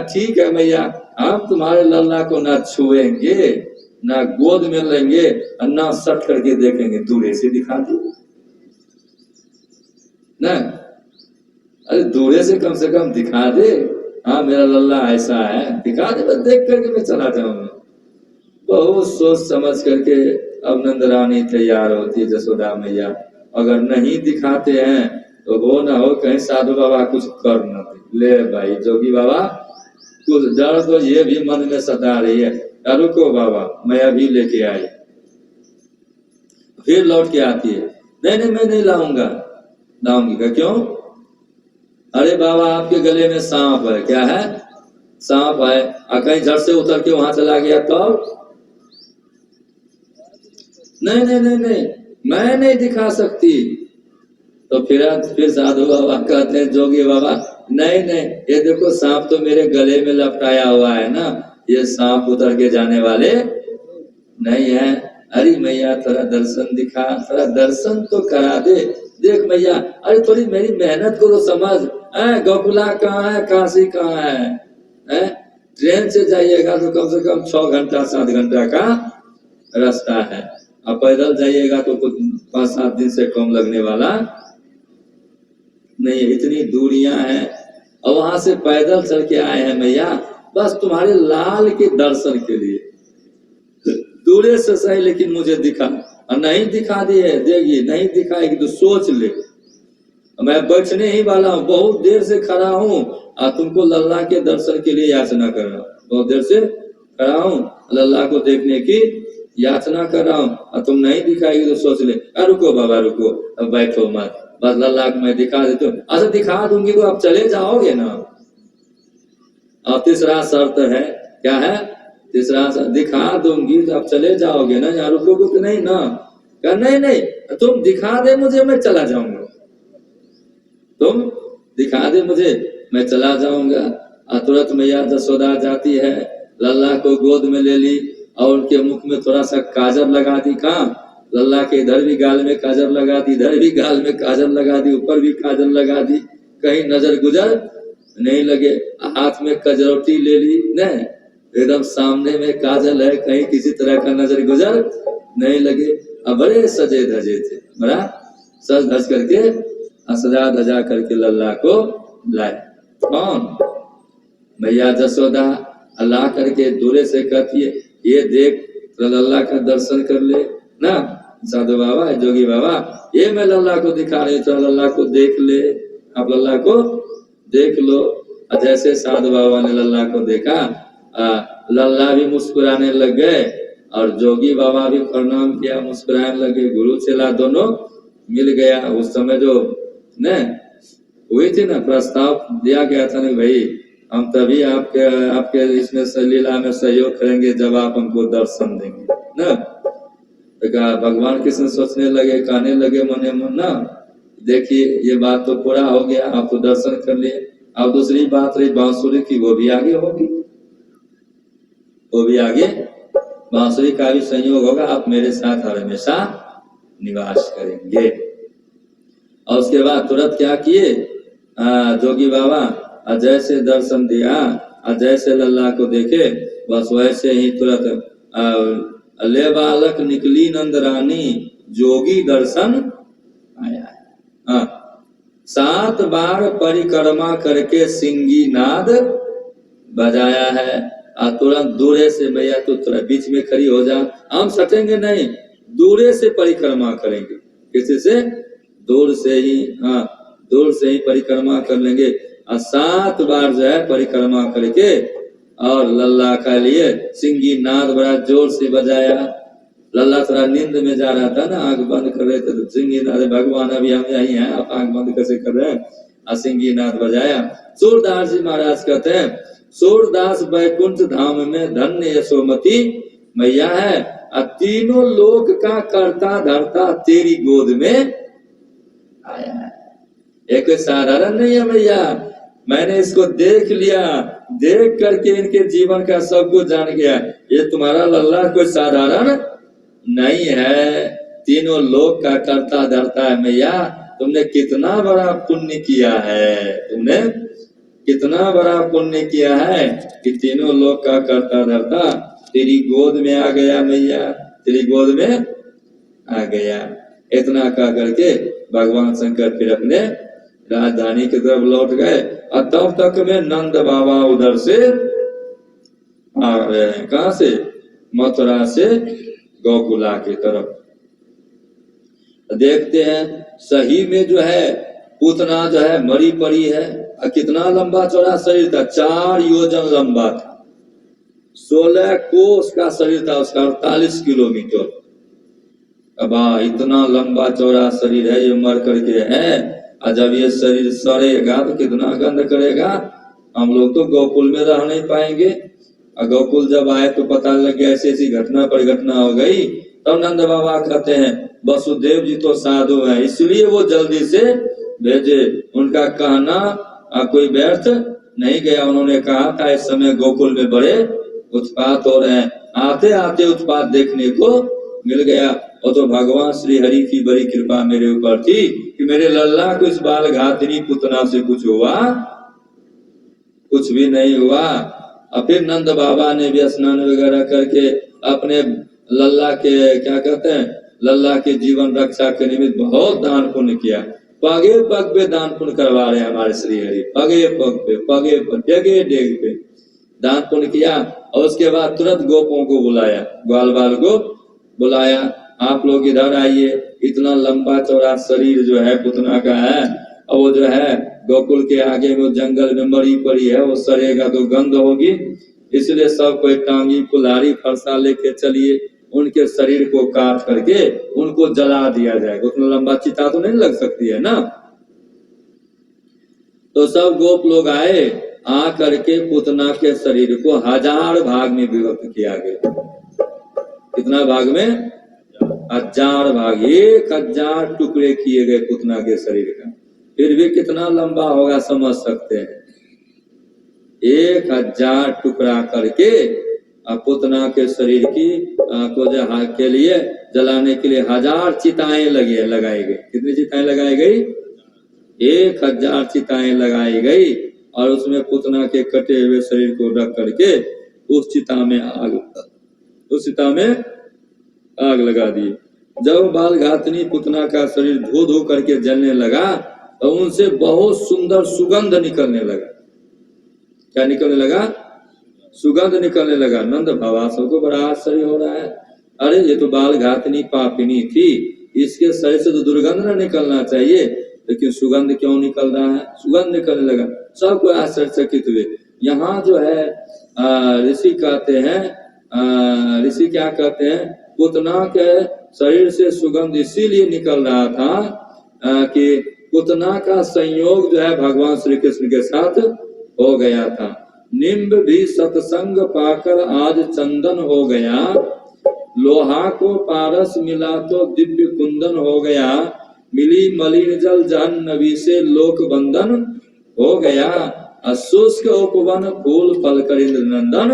ठीक है मैया, हम तुम्हारे लल्ला को ना छुएंगे, ना गोद में लेंगे, और ना सट करके देखेंगे, दूरे से दिखा दो ना। अरे दूरे से कम दिखा दे, हाँ मेरा लल्ला ऐसा है, दिखा दे, बस देख करके मैं चला जाऊंगा। बहुत सोच समझ करके अब नंद रानी तैयार होती है, जसोदा मैया अगर नहीं दिखाते हैं तो वो ना हो कहीं साधु बाबा कुछ कर न दे। ले भाई जोगी बाबा, कुछ डर तो ये भी मन में सता रही है, रुको बाबा मैं अभी लेके आई। फिर लौट के आती है, नहीं मैं नहीं लाऊंगा। लाऊंगी का क्यों? अरे बाबा आपके गले में सांप है। क्या है? सांप है। कहीं झट से उतर के वहां चला गया तो नहीं मैं नहीं दिखा सकती। तो फिर साधु बाबा कहते हैं जोगी बाबा नहीं ये देखो सांप तो मेरे गले में लपटाया हुआ है ना, ये सांप उतर के जाने वाले नहीं है। अरे मैया थोड़ा दर्शन दिखा, थोड़ा दर्शन तो करा दे। देख मैया, अरे थोड़ी मेरी मेहनत को तो समझ। गोकुला कहाँ है, काशी कहाँ है? ट्रेन से जाइएगा तो कम से कम 6 घंटा 7 घंटा का रास्ता है, अब पैदल जाइएगा तो कुछ 5-7 दिन से कम लगने वाला नहीं, इतनी दूरियां हैं। और वहां से पैदल चल के आए हैं मैया, बस तुम्हारे लाल के दर्शन के लिए। दूरे से सही लेकिन मुझे दिखा, और नहीं दिखा देगी, नहीं दिखाएगी तो सोच ले मैं बैठने ही वाला हूँ, बहुत देर से खड़ा हूँ और तुमको लल्ला के दर्शन के लिए याचना कर रहा हूँ। बहुत देर से खड़ा हूँ, लल्ला को देखने की याचना कर रहा हूँ और तुम नहीं दिखाएगी तो सोच ले। रुको बाबा रुको, अब बैठो मत, बस लल्ला को मैं दिखा देती हूँ। अच्छा दिखा दूंगी तो आप चले जाओगे ना। और तीसरा शर्त है, क्या है? तीसरा शर्त, दिखा दूंगी तो आप चले जाओगे ना, यहाँ रुकोगे तो नहीं ना। क्या नहीं तुम दिखा दे मुझे, मैं चला जाऊंगा। तुम दिखा दे मुझे, मैं चला जाऊंगा। तुरंत मैया जसोदा जाती है, लल्ला को गोद में ले ली और उनके मुख में थोड़ा सा काजल लगा दी। कहाँ? लल्ला के इधर भी गाल में काजल लगा दी, इधर भी गाल में काजल लगा दी, ऊपर भी काजल लगा दी, कहीं नजर गुजर नहीं लगे। हाथ में कजरौटी ले ली, नहीं एकदम सामने में काजल है, कहीं किसी तरह का नजर गुजर नहीं लगे। अब बड़े सजे धजे थे, बड़ा सज धज करके सजा धजा करके लल्ला को लाए। कौन? मैया जसोदा। अल्लाह करके दूरे से कहती है ये देख लल्ला का दर्शन कर ले ना। साधु बाबा, जोगी बाबा, ये मैं लल्ला को दिखा रही हूँ, लल्ला को देख ले, आप लल्ला को देख लो। जैसे साधु बाबा ने लल्ला को देखा, लल्ला भी मुस्कुराने लग गए और जोगी बाबा भी प्रणाम किया, मुस्कुराने लगे। गुरु चेला दोनों मिल गया। उस समय जो न हुई थी ना, प्रस्ताव दिया गया था ना भाई हम तभी आपके इसमें लीला में सहयोग करेंगे जब आप हमको दर्शन देंगे ना। तो कहा भगवान कृष्ण सोचने लगे, कहने लगे मने मन ना, देखिए ये बात तो पूरा हो गया, आप तो दर्शन कर लिए। अब दूसरी बात रही बांसुरी की, वो भी आगे होगी, वो भी आगे बांसुरी का भी संयोग होगा। आप मेरे साथ हर हमेशा निवास करेंगे। और उसके बाद तुरंत क्या किए जोगी बाबा, जैसे दर्शन दिया और जैसे लल्ला को देखे, बस वैसे ही तुरंत ले बालक निकली नंद रानी, जोगी दर्शन आया। 7 बार परिक्रमा करके सिंगी नाद बजाया है। तुरंत दूरे से मैया तो तुरंत बीच में खड़ी हो जा, हम सटेंगे नहीं, दूरे से परिक्रमा करेंगे। किसी से? दूर से ही, दूर से ही परिक्रमा कर लेंगे। और 7 बार जो है परिक्रमा करके और लल्ला का लिए सिंगी नाद बड़ा जोर से बजाया। लल्ला थोड़ा नींद में जा रहा था ना, आंख बंद कर रहे थे, तो सिंगी नाद, भगवान अभी हम यही हैं, आप आंख बंद कैसे कर रहे हैं? सिंगी नाद बजाया। सूरदास जी महाराज कहते हैं, सूरदास बैकुंठ धाम में धन्य यशोमती मैया है। तीनों लोक का करता धरता तेरी गोद में आया है। एक साधारण नहीं है भैया, मैंने इसको देख लिया, देख करके इनके जीवन का सब कुछ जान गया। ये तुम्हारा लल्ला कोई साधारण नहीं है, तीनों लोक का करता धरता है। मैया तुमने कितना बड़ा पुण्य किया है, तुमने कितना बड़ा पुण्य किया है कि तीनों लोक का करता धरता तेरी गोद में आ गया। मैया तेरी गोद में आ गया। इतना कह करके भगवान शंकर फिर अपने राजधानी की तरफ लौट गए। और तब तक में नंद बाबा उधर से आ रहे हैं। कहां से? मथुरा से गोकुला की तरफ। देखते हैं सही में जो है पूतना जो है मरी पड़ी है। और कितना लंबा चौड़ा शरीर था, 4 योजन लंबा था, 16 कोस का शरीर था उसका, 48 किलोमीटर। अब इतना लंबा चौड़ा शरीर है, ये मर करके है। और जब ये शरीर सड़ेगा तो कितना गंध करेगा। हम लोग तो गोकुल में रह नहीं पाएंगे। और गोकुल जब आए तो पता लग गया ऐसी ऐसी घटना परिघटना हो गई। तब नंद बाबा कहते हैं वसुदेव जी तो साधु हैं, इसलिए वो जल्दी से भेजे। उनका कहना कोई व्यर्थ नहीं गया। उन्होंने कहा था इस समय गोकुल में बड़े उत्पात हो रहे हैं, आते आते उत्पात देखने को मिल गया। और तो भगवान श्री हरि की बड़ी कृपा मेरे ऊपर थी कि मेरे लल्ला को इस बाल घातनी पुतना से कुछ हुआ, कुछ भी नहीं हुआ। और फिर नंद बाबा ने भी स्नान वगैरह करके अपने लल्ला के क्या कहते हैं, लल्ला के जीवन रक्षा के निमित्त बहुत दान पुण्य किया। पगे पग पे दान पुण्य करवा रहे हैं हमारे श्री हरि, पगे पग पे, पगे पग, डेगे डेग पे दान पुण्य किया। और उसके बाद तुरंत गोपों को बुलाया, ग्वाल बाल को बुलाया, आप लोग इधर आइए। इतना लंबा चौड़ा शरीर जो है पुतना का है, और वो जो है गोकुल के आगे में जंगल में मरी पड़ी है, वो सड़ेगा तो गंध होगी। इसलिए सब कोई टांगी कुल्हाड़ी फरसा लेके चलिए, उनके शरीर को काट करके उनको जला दिया जाएगा। उतना लंबा चिता तो नहीं लग सकती है ना। तो सब गोप लोग आए, आ करके पुतना के शरीर को 1000 भाग में विभक्त किया गया। कितना भाग में? 1000 भाग, 1000 टुकड़े किए गए पुतना के शरीर का। फिर भी कितना लंबा होगा समझ सकते हैं। 1000 टुकड़ा करके पुतना के शरीर की को के लिए जलाने के लिए 1000 चिताएं लगाई गई। कितनी चिताएं लगाई गई? 1000 चिताएं लगाई गई। और उसमें पुतना के कटे हुए शरीर को रख करके उस चिता में आग लगा दी। जब बाल घातनी पुतना का शरीर धो धो करके जलने लगा तो उनसे बहुत सुंदर सुगंध निकलने लगा। क्या निकलने लगा? सुगंध निकलने लगा। नंद बाबा सबको बड़ा आश्चर्य हो रहा है, अरे ये तो बाल घातनी पापिनी थी, इसके शरीर से तो दुर्गंध न निकलना चाहिए, लेकिन सुगंध क्यों निकल रहा है? सुगंध निकलने लगा। सबको आश्चर्यचकित हुए। यहाँ जो है ऋषि कहते हैं, ऋषि क्या कहते हैं, पुतना के शरीर से सुगंध इसीलिए निकल रहा था कि पुतना का संयोग जो है भगवान श्री कृष्ण के साथ हो गया था। निम्ब भी सत्संग पाकर आज चंदन हो गया, लोहा को पारस मिला तो दिव्य कुंदन हो गया, मिली मलिन जल जाह्नवी से लोक बंधन हो गया, शुष्क उपवन फूल फल कर इंद्र नंदन।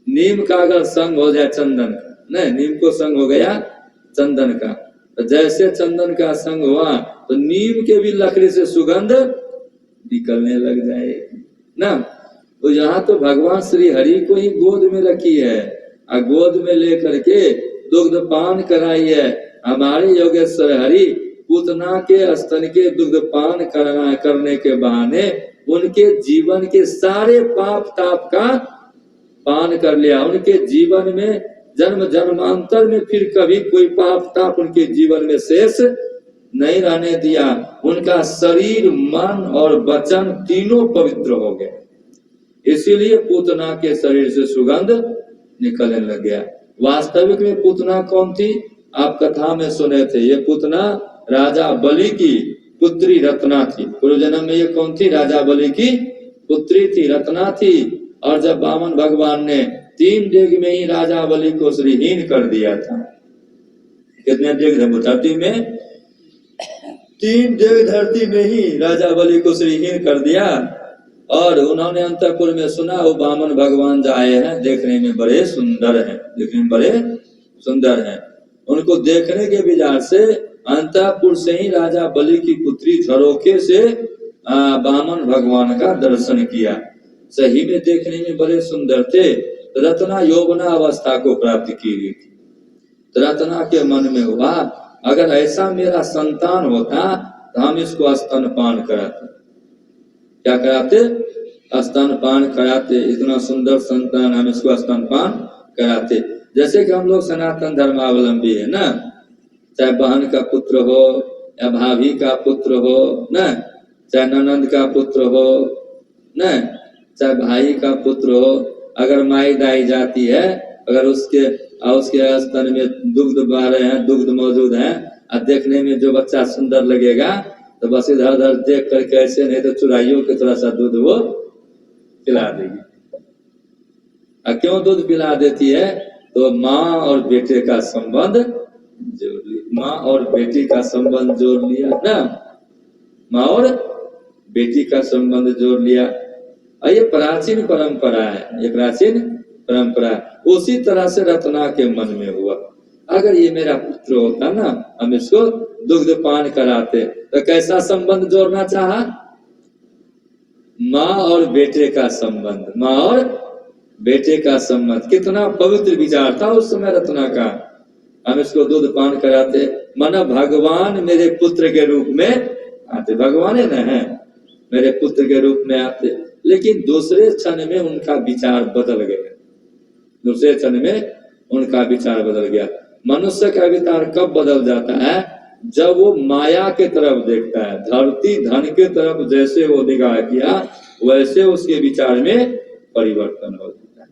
नीम का अगर संग हो जाए चंदन का, नहीं, नीम को संग हो गया चंदन का, तो जैसे चंदन का संग हुआ तो नीम के भी लकड़ी से सुगंध निकलने लग जाएगी ना। तो यहाँ तो भगवान श्री हरि को ही गोद में रखी है, और गोद में लेकर के दुग्ध पान कराई है। हमारे योगेश्वर हरि पुतना के स्तन के दुग्ध पान करने के बहाने उनके जीवन के सारे पाप ताप का पान कर लिया। उनके जीवन में जन्म जन्मांतर में फिर कभी कोई पाप ताप उनके जीवन में शेष नहीं रहने दिया। उनका शरीर, मन और वचन तीनों पवित्र हो गए। इसीलिए पुतना के शरीर से सुगंध निकलने लग गया। वास्तविक में पुतना कौन थी? आप कथा में सुने थे, ये पुतना राजा बलि की पुत्री रत्ना थी। पूर्व जन्म में ये कौन थी? राजा बलि की पुत्री थी, रत्ना थी। और जब वामन भगवान ने 3 डेग में ही राजा बलि को श्रीहीन कर दिया था। कितने डेग धरती में? 3 डेग धरती में ही राजा बलि को श्रीहीन कर दिया। और उन्होंने अंतपुर में सुना वो वामन भगवान जो आए हैं देखने में बड़े सुंदर हैं, देखने में बड़े सुंदर हैं। उनको देखने के विचार से अंतपुर से ही राजा बलि की पुत्री झरोखे से वामन भगवान का दर्शन किया। सही में देखने में बड़े सुंदर थे। रत्ना यौवना अवस्था को प्राप्त की हुई थी। रत्ना के मन में हुआ अगर ऐसा मेरा संतान होता तो हम इसको स्तनपान कराते। क्या कराते? स्तनपान कराते। इतना सुंदर संतान, हम इसको स्तनपान कराते। जैसे कि हम लोग सनातन धर्मावलंबी है ना, चाहे बहन का पुत्र हो या भाभी का पुत्र हो ना, चाहे ननंद का पुत्र हो ना, चाहे भाई का पुत्र हो, अगर माई दाई जाती है, अगर उसके स्तन में दुग्ध बह रहे हैं, दुग्ध मौजूद है और देखने में जो बच्चा सुंदर लगेगा तो बस इधर उधर देख करके ऐसे नहीं तो चुराइयों के थोड़ा सा दूध वो पिला देगी। और क्यों दूध पिला देती है? तो माँ और बेटे का संबंध जोड़ लिया, माँ और बेटी का संबंध जोड़ लिया ना, माँ और बेटी का संबंध जोड़ लिया। और ये प्राचीन परंपरा है, ये प्राचीन परंपरा। उसी तरह से रत्ना के मन में हुआ अगर ये मेरा पुत्र होता ना, हम इसको दुग्ध पान कराते। तो कैसा संबंध जोड़ना चाहा? माँ और बेटे का संबंध, माँ और बेटे का संबंध। कितना पवित्र विचार था उस समय रत्ना का। हम इसको दूध पान कराते, माना भगवान मेरे पुत्र के रूप में आते। भगवान है ना, है मेरे पुत्र के रूप में आते। लेकिन दूसरे क्षण में उनका विचार बदल गया। दूसरे क्षण में उनका विचार बदल गया। मनुष्य का विचार कब बदल जाता है? जब वो माया के तरफ देखता है। धरती धन के तरफ जैसे वो निगाह किया वैसे उसके विचार में परिवर्तन हो जाता है।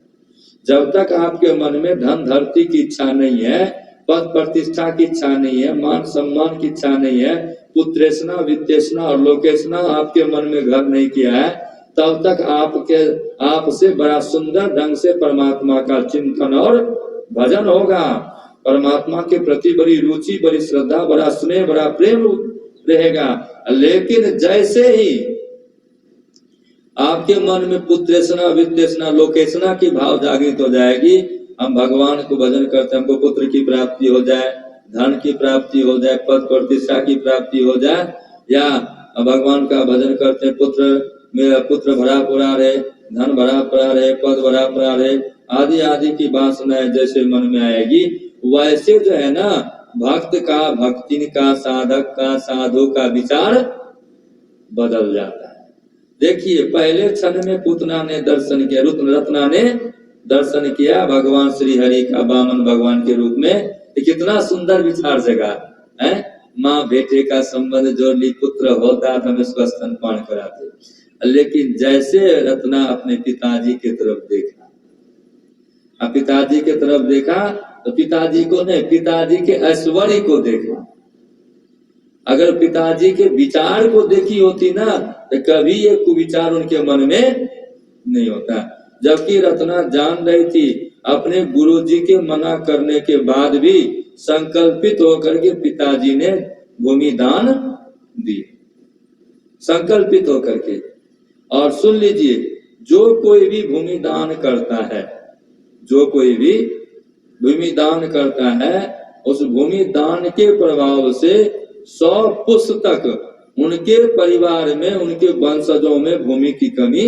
जब तक आपके मन में धन धरती की इच्छा नहीं है, पद प्रतिष्ठा की इच्छा नहीं है, मान सम्मान की इच्छा नहीं है, पुत्रेषणा वित्तेषणा और लोकेषणा आपके मन में घर नहीं किया है, तब तक आपसे बड़ा सुंदर ढंग से परमात्मा का चिंतन और भजन होगा। परमात्मा के प्रति बड़ी रुचि, बड़ी श्रद्धा, बड़ा स्नेह, बड़ा प्रेम रहेगा। लेकिन जैसे ही आपके मन में पुत्रेषणा वित्तेषणा लोकेषणा की भाव जागृत हो जाएगी, हम भगवान को भजन करते हैं, हमको पुत्र की प्राप्ति हो जाए, धन की प्राप्ति हो जाए, पद प्रतिष्ठा की प्राप्ति हो जाए, या भगवान का भजन करते हैं, मेरा पुत्र भरा पूरा रहे, धन भरा पड़ा रहे, पद भरा पड़ा रहे, आदि आदि की वासनाएं जैसे मन में आएगी, वैसे जो है ना भक्त का, भक्तिन का, साधक का, साधु का विचार बदल जाता है। देखिए पहले क्षण में पुतना ने दर्शन किया, रत्ना ने दर्शन किया भगवान श्री हरि का वामन भगवान के रूप में। कितना सुंदर विचार जगा है। माँ बेटे का संबंध जोड़ ली, पुत्र होता तो हम इसको स्तनपान कराते। लेकिन जैसे रत्ना अपने पिताजी की तरफ देखा, पिताजी की तरफ देखा तो पिताजी को नहीं, पिताजी के ऐश्वर्य को देखा। अगर पिताजी के विचार को देखी होती ना तो कभी ये कुविचार उनके मन में नहीं होता। जबकि रत्ना जान रही थी अपने गुरुजी के मना करने के बाद भी संकल्पित होकर के पिताजी ने भूमि दान दी, संकल्पित होकर के। और सुन लीजिए, जो कोई भी भूमि दान करता है, जो कोई भी भूमि दान करता है, उस भूमि दान के प्रभाव से 100 पुष्ट तक उनके परिवार में, उनके वंशजों में भूमि की कमी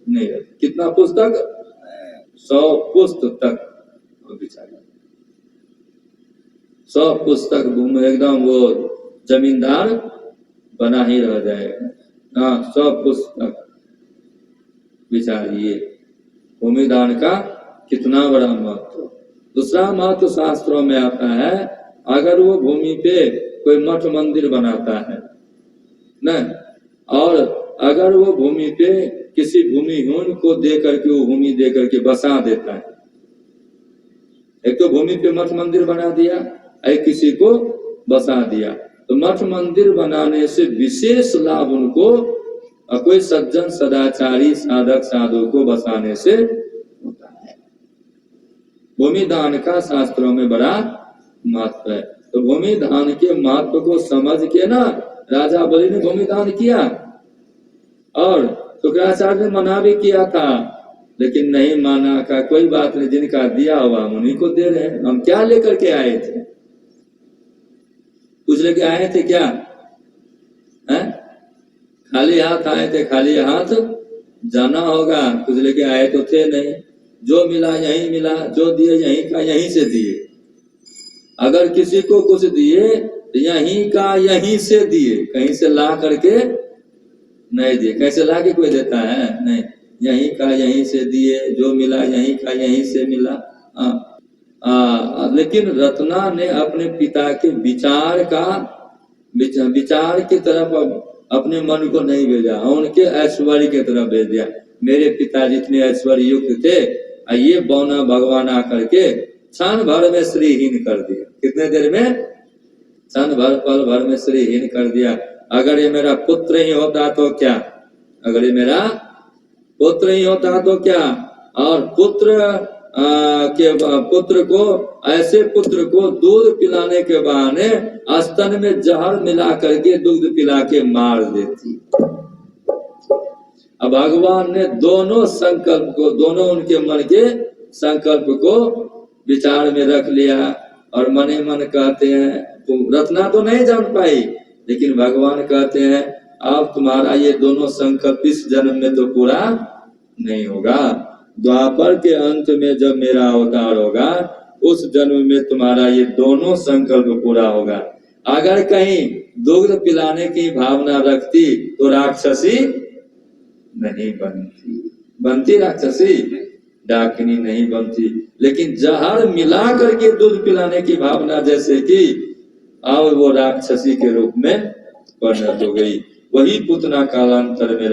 नहीं रहती। कितना पुस्तक? 100 पुष्ट तक बिचारा, 100 पुस्तक भूमि एकदम वो जमींदार बना ही रह जाएगा। हाँ, 100 पुस्तक विचारिए भूमि दान का कितना बड़ा महत्व। दूसरा महत्व शास्त्रों में आता है, अगर वो भूमि पे कोई मठ मंदिर बनाता है न, और अगर वो भूमि पे किसी भूमिहीन को दे करके, वो भूमि दे करके बसा देता है, एक तो भूमि पे मठ मंदिर बना दिया, एक किसी को बसा दिया, तो मठ मंदिर बनाने से विशेष लाभ उनको कोई सज्जन सदाचारी साधक साधु को बसाने से होता है। भूमि दान का शास्त्रों में बड़ा महत्व है। तो भूमि दान के महत्व को समझ के ना राजा बलि ने भूमि दान किया, और शुक्राचार्य ने मना भी किया था, लेकिन नहीं माना। का कोई बात नहीं, जिनका दिया हुआ हम उन्हीं को दे रहे हैं। हम क्या लेकर के आए थे? कुछ लेके आए थे क्या? है? खाली हाथ आए थे, खाली हाथ जाना होगा। कुछ लेके आए तो थे नहीं। जो मिला यहीं मिला, जो दिए यहीं का यहीं से दिए। अगर किसी को कुछ दिए तो यहीं का यहीं से दिए, कहीं से ला करके नहीं दिए। कैसे ला के कोई देता है? नहीं, यहीं का यहीं से दिए, जो मिला यहीं का यहीं से मिला। लेकिन रत्ना ने अपने पिता के विचार की तरफ अपने मन को नहीं भेजा, उनके ऐश्वर्य की तरफ भेज दिया। मेरे पिता जितने ऐश्वर्य युक्त थे, ये बौना भगवान आकर के क्षण भर में श्रीहीन कर दिया। कितने देर में? क्षण भर, पल भर में श्रीहीन कर दिया। अगर ये मेरा पुत्र ही होता तो क्या? अगर ये मेरा पुत्र ही होता तो क्या? और पुत्र को, ऐसे पुत्र को दूध पिलाने के बहाने स्तन में जहर मिला करके दूध पिला के मार देती। अब भगवान ने दोनों संकल्प को, दोनों उनके मन के संकल्प को विचार में रख लिया, और मने मन कहते हैं, रत्ना तो नहीं जान पाई, लेकिन भगवान कहते हैं अब तुम्हारा ये दोनों संकल्प इस जन्म में तो पूरा नहीं होगा। द्वापर के अंत में जब मेरा अवतार होगा, उस जन्म में तुम्हारा ये दोनों संकल्प पूरा होगा। अगर कहीं दूध पिलाने की भावना रखती तो राक्षसी नहीं बनती राक्षसी, डाकिनी नहीं बनती। लेकिन जहर मिला करके दूध पिलाने की भावना जैसे कि, अब वो राक्षसी के रूप में परिणत हो गई। वही पुतना कालांतर में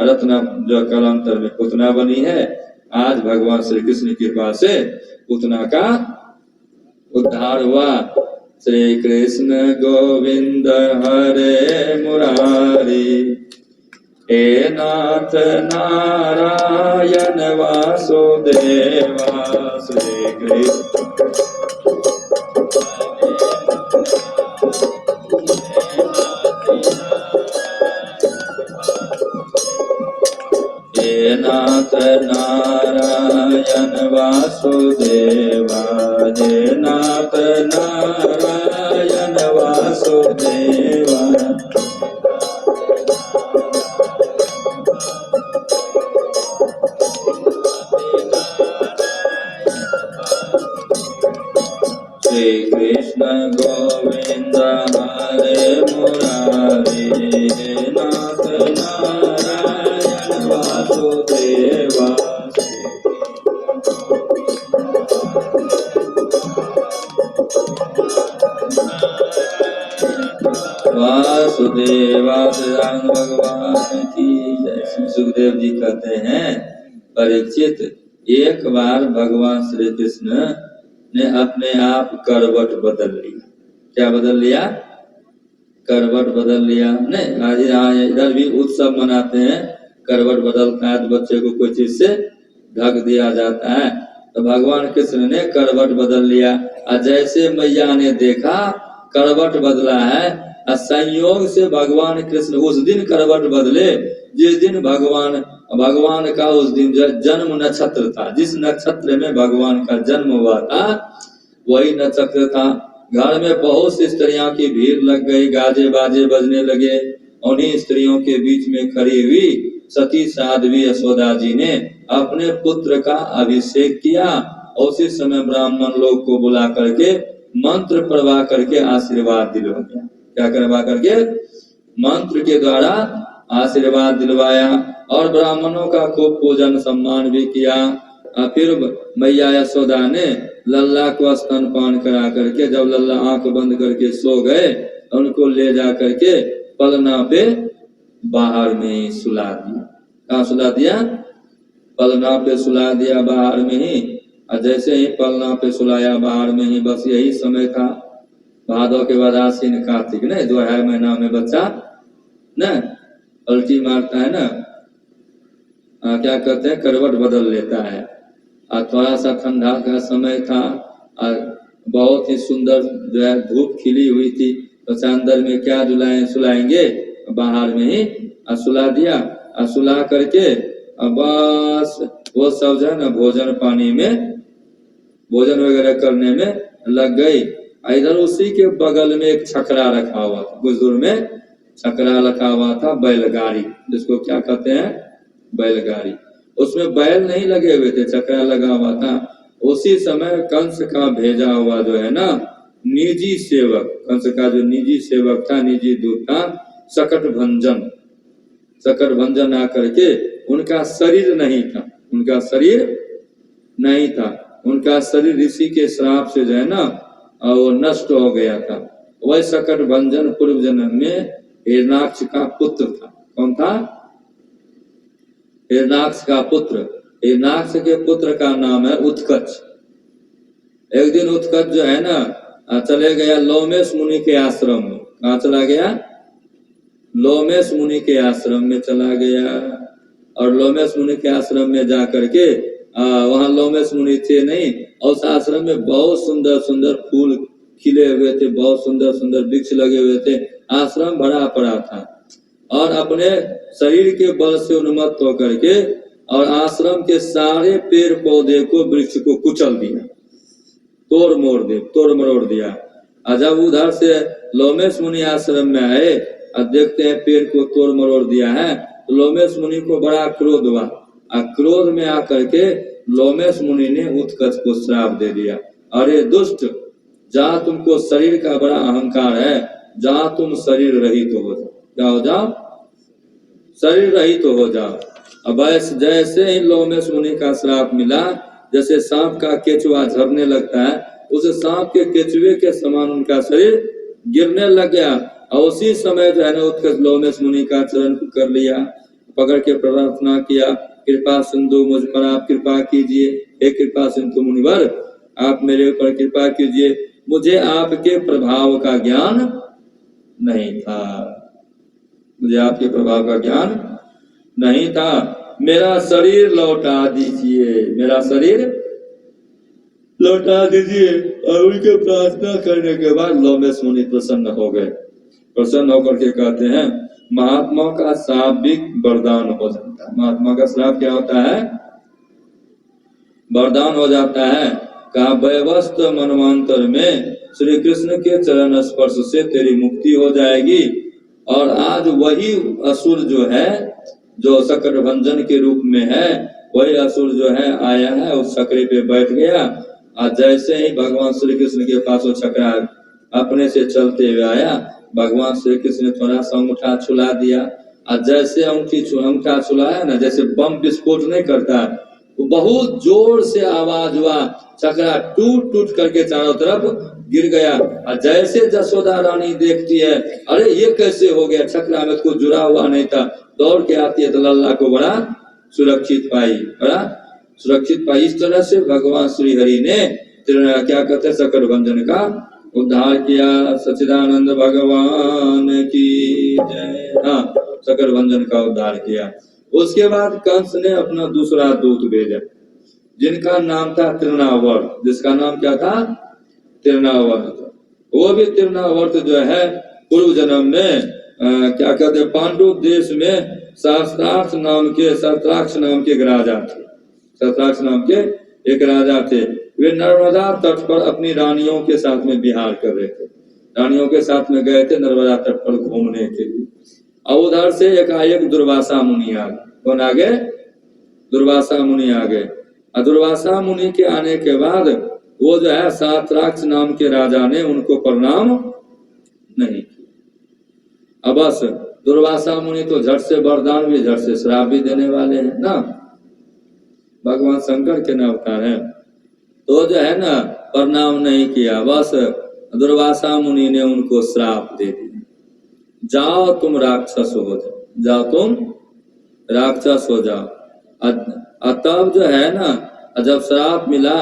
रत्ना, जो कालांतर में पुतना बनी है। आज भगवान श्री कृष्ण की कृपा से पुतना का उद्धार हुआ। श्री कृष्ण गोविंद हरे मुरारी, हे नाथ नारायण वासुदेवा। श्री कृष्ण हे नाथ नारायण वासुदेवा, हे नाथ नारायण वासुदेवा। श्री कृष्ण गोविंद हरे मुरारी, हे नाथ नारायण वासुदेवा। वासुदेवा भगवान की जय। सुखदेव जी कहते हैं, परीक्षित, एक बार भगवान श्री कृष्ण ने अपने आप करवट बदल लिया। क्या बदल लिया? करवट बदल लिया। नहीं, आज इधर भी उत्सव मनाते हैं, करवट बदलता है तो बच्चे को कोई चीज से ढक दिया जाता है। तो भगवान कृष्ण ने करवट बदल लिया, और जैसे मैया ने देखा करवट बदला है, संयोग से भगवान कृष्ण उस दिन करवट बदले जिस दिन भगवान का उस दिन जन्म नक्षत्र था। जिस नक्षत्र में भगवान का जन्म हुआ था वही नक्षत्र था। घर में बहुत सी स्त्रियों की भीड़ लग गई, गाजे बाजे बजने लगे। उन्हीं स्त्रियों के बीच में खड़ी हुई सती साध्वी यशोदा जी ने अपने पुत्र का अभिषेक किया, और उसी समय ब्राह्मण लोग को बुला करके मंत्र पढ़वा करके आशीर्वाद दिलवा दिया। क्या करवा करके? मंत्र के द्वारा आशीर्वाद दिलवाया, और ब्राह्मणों का खूब पूजन सम्मान भी किया। फिर मैया यशोदा ने लल्ला को स्तनपान करा करके, जब लल्ला आंख बंद करके सो गए, उनको ले जा करके पलना पे बाहर में सुला दिया। कहाँ सुला दिया? पलना पे सुला दिया, बाहर में ही। और जैसे ही पलना पे सुलाया बाहर में ही, बस यही समय था। भादों के बाद आश्विन कार्तिक ने, जो है महीना में बच्चा न पलटी मारता है ना, क्या कहते हैं, करवट बदल लेता है। थोड़ा सा ठंडा का समय था और बहुत ही सुंदर जो है धूप खिली हुई थी, तो अंदर में क्या सुलाएंगे, बाहर में ही सुला दिया। सुला करके बस वो सब जो है ना भोजन पानी में भोजन वगैरह करने में लग गई। इधर उसी के बगल में एक छकड़ा रखा हुआ था, कुछ दूर में छकड़ा रखा हुआ था, बैलगाड़ी, जिसको क्या कहते हैं बैलगाड़ी। उसमें बैल नहीं लगे हुए थे, छकड़ा लगा हुआ था। उसी समय कंस का भेजा हुआ जो है ना निजी सेवक, कंस का जो निजी सेवक था, निजी दूत था, सकट भंजन आकर के उनका शरीर नहीं था, उनका शरीर नहीं था, उनका शरीर ऋषि के श्राप से जो है ना वो नष्ट हो गया था। वह सकट भंजन पूर्व जन्म में हिरणाक्ष का पुत्र था। कौन था? हिरणाक्ष का पुत्र। हिरणाक्ष के पुत्र का नाम है उत्कच। एक दिन उत्कच जो है ना चले गया लोमेश मुनि के आश्रम में। कहाँ चला गया? लोमेश मुनि के आश्रम में चला गया। और लोमेश मुनि के आश्रम में जा करके वहां लोमेश मुनि थे नहीं, और उस आश्रम में बहुत सुंदर सुंदर फूल खिले हुए थे, बहुत सुंदर सुंदर वृक्ष लगे हुए थे, आश्रम भरा पड़ा था। और अपने शरीर के बल से उन्मत्त होकर के और आश्रम के सारे पेड़ पौधे को, वृक्ष को कुचल दिया, तोड़ मरोड़ दिया। और जब उधर से लोमेश मुनि आश्रम में आए और देखते हैं पेड़ को तोड़ मरोड़ दिया है, तो लोमेश मुनि को बड़ा क्रोध हुआ। और क्रोध में आकर के लोमेश मुनि ने उत्कच को श्राप दे दिया, अरे दुष्ट, जा तुमको शरीर का बड़ा अहंकार है, जा तुम शरीर रहित हो जाओ। क्या हो जाओ? शरीर रहित हो जाओ। अब जैसे ही लोमेश मुनि का श्राप मिला, जैसे सांप का केचुआ झरने लगता है, उस सांप के केचुए के समान उनका शरीर गिरने लग गया। और उसी समय जो है ना उत्कच लोमेश मुनि का चरण कर लिया, पकड़ के प्रार्थना किया, कृपा सिंधु मुझ पर आप कृपा कीजिए, हे कृपा सिंधु मुनिवर आप मेरे ऊपर कृपा कीजिए, मुझे आपके प्रभाव का ज्ञान नहीं था, मुझे आपके प्रभाव का ज्ञान नहीं था, मेरा शरीर लौटा दीजिए, मेरा शरीर लौटा दीजिए। और उनके प्रार्थना करने के बाद लोमेश मुनि प्रसन्न हो गए। प्रसन्न होकर के कहते हैं महात्मा का श्राप भी वरदान हो जाता है। महात्मा का श्राप क्या होता है? वरदान हो जाता है। कहा वैवस्त मनवांतर में श्री कृष्ण के चरण स्पर्श से तेरी मुक्ति हो जाएगी। और आज वही असुर जो है, जो सकट भंजन के रूप में है, वही असुर जो है आया है, उस छकड़े पे बैठ गया। और जैसे ही भगवान श्री कृष्ण के पास वो छकड़ा अपने से चलते हुए आया, भगवान श्री कृष्ण ने थोड़ा सा अंगूठा छुला दिया। और जैसे अंगूठा छुलाया ना, जैसे बम विस्फोट नहीं करता, वो बहुत जोर से आवाज हुआ, छकड़ा टूट टूट करके चारों तरफ गिर गया। और जैसे जसोदा रानी देखती है, अरे ये कैसे हो गया, छकड़ा में तो जुड़ा हुआ नहीं था, दौड़ के आती है तो लल्ला को बड़ा सुरक्षित पाई, बड़ा सुरक्षित पाई। इस तरह से भगवान श्री हरि ने क्या कहते हैं सकट भंजन का उद्धार किया। सच्चिदानंद भगवान की जय। हाँ, सकट भंजन का उद्धार किया। उसके बाद कंस ने अपना दूसरा दूत भेजा, जिनका नाम था तृणावर्त, जिसका नाम क्या था? तृणावर्त। वो भी तृणावर्त जो है पूर्व जन्म में क्या कहते हैं पांडु देश में सहस्त्राक्ष नाम के एक राजा थे। सहस्त्राक्ष नाम के एक राजा थे। वे नर्मदा तट पर अपनी रानियों के साथ में विहार कर रहे थे, रानियों के साथ में गए थे नर्मदा तट पर घूमने के लिए। और उधर से एकाएक दुर्वासा मुनि आ गए। कौन आ गए? दुर्वासा मुनि आ गए। और दुर्वासा मुनि के आने के बाद वो जो है सहस्त्राक्ष नाम के राजा ने उनको प्रणाम नहीं किया। अब बस दुर्वासा मुनि तो झट से वरदान भी, झट से श्राप भी देने वाले हैं ना, भगवान शंकर के न अवतार है। तो जो है ना प्रणाम नहीं किया, बस दुर्वासा मुनि ने उनको श्राप दे दिया, जाओ तुम राक्षस हो जाओ, जाओ तुम राक्षस हो जाओ। तब जो है ना जब श्राप मिला,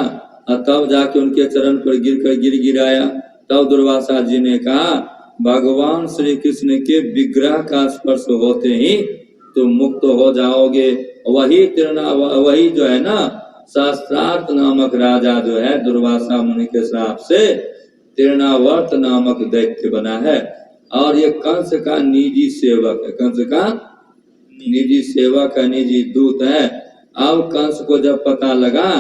तब जाके उनके चरण पर गिर गिराया। तब दुर्वासा जी ने कहा भगवान श्री कृष्ण के विग्रह का स्पर्श होते ही तुम मुक्त हो जाओगे। वही जो है ना शास्त्रार्थ नामक राजा जो है दुर्वासा मुनि के श्राप से तृणावर्त नामक दैत्य बना है, और ये कंस का निजी सेवक है, कंस का निजी सेवक है, निजी दूत है। अब कंस को जब पता लगा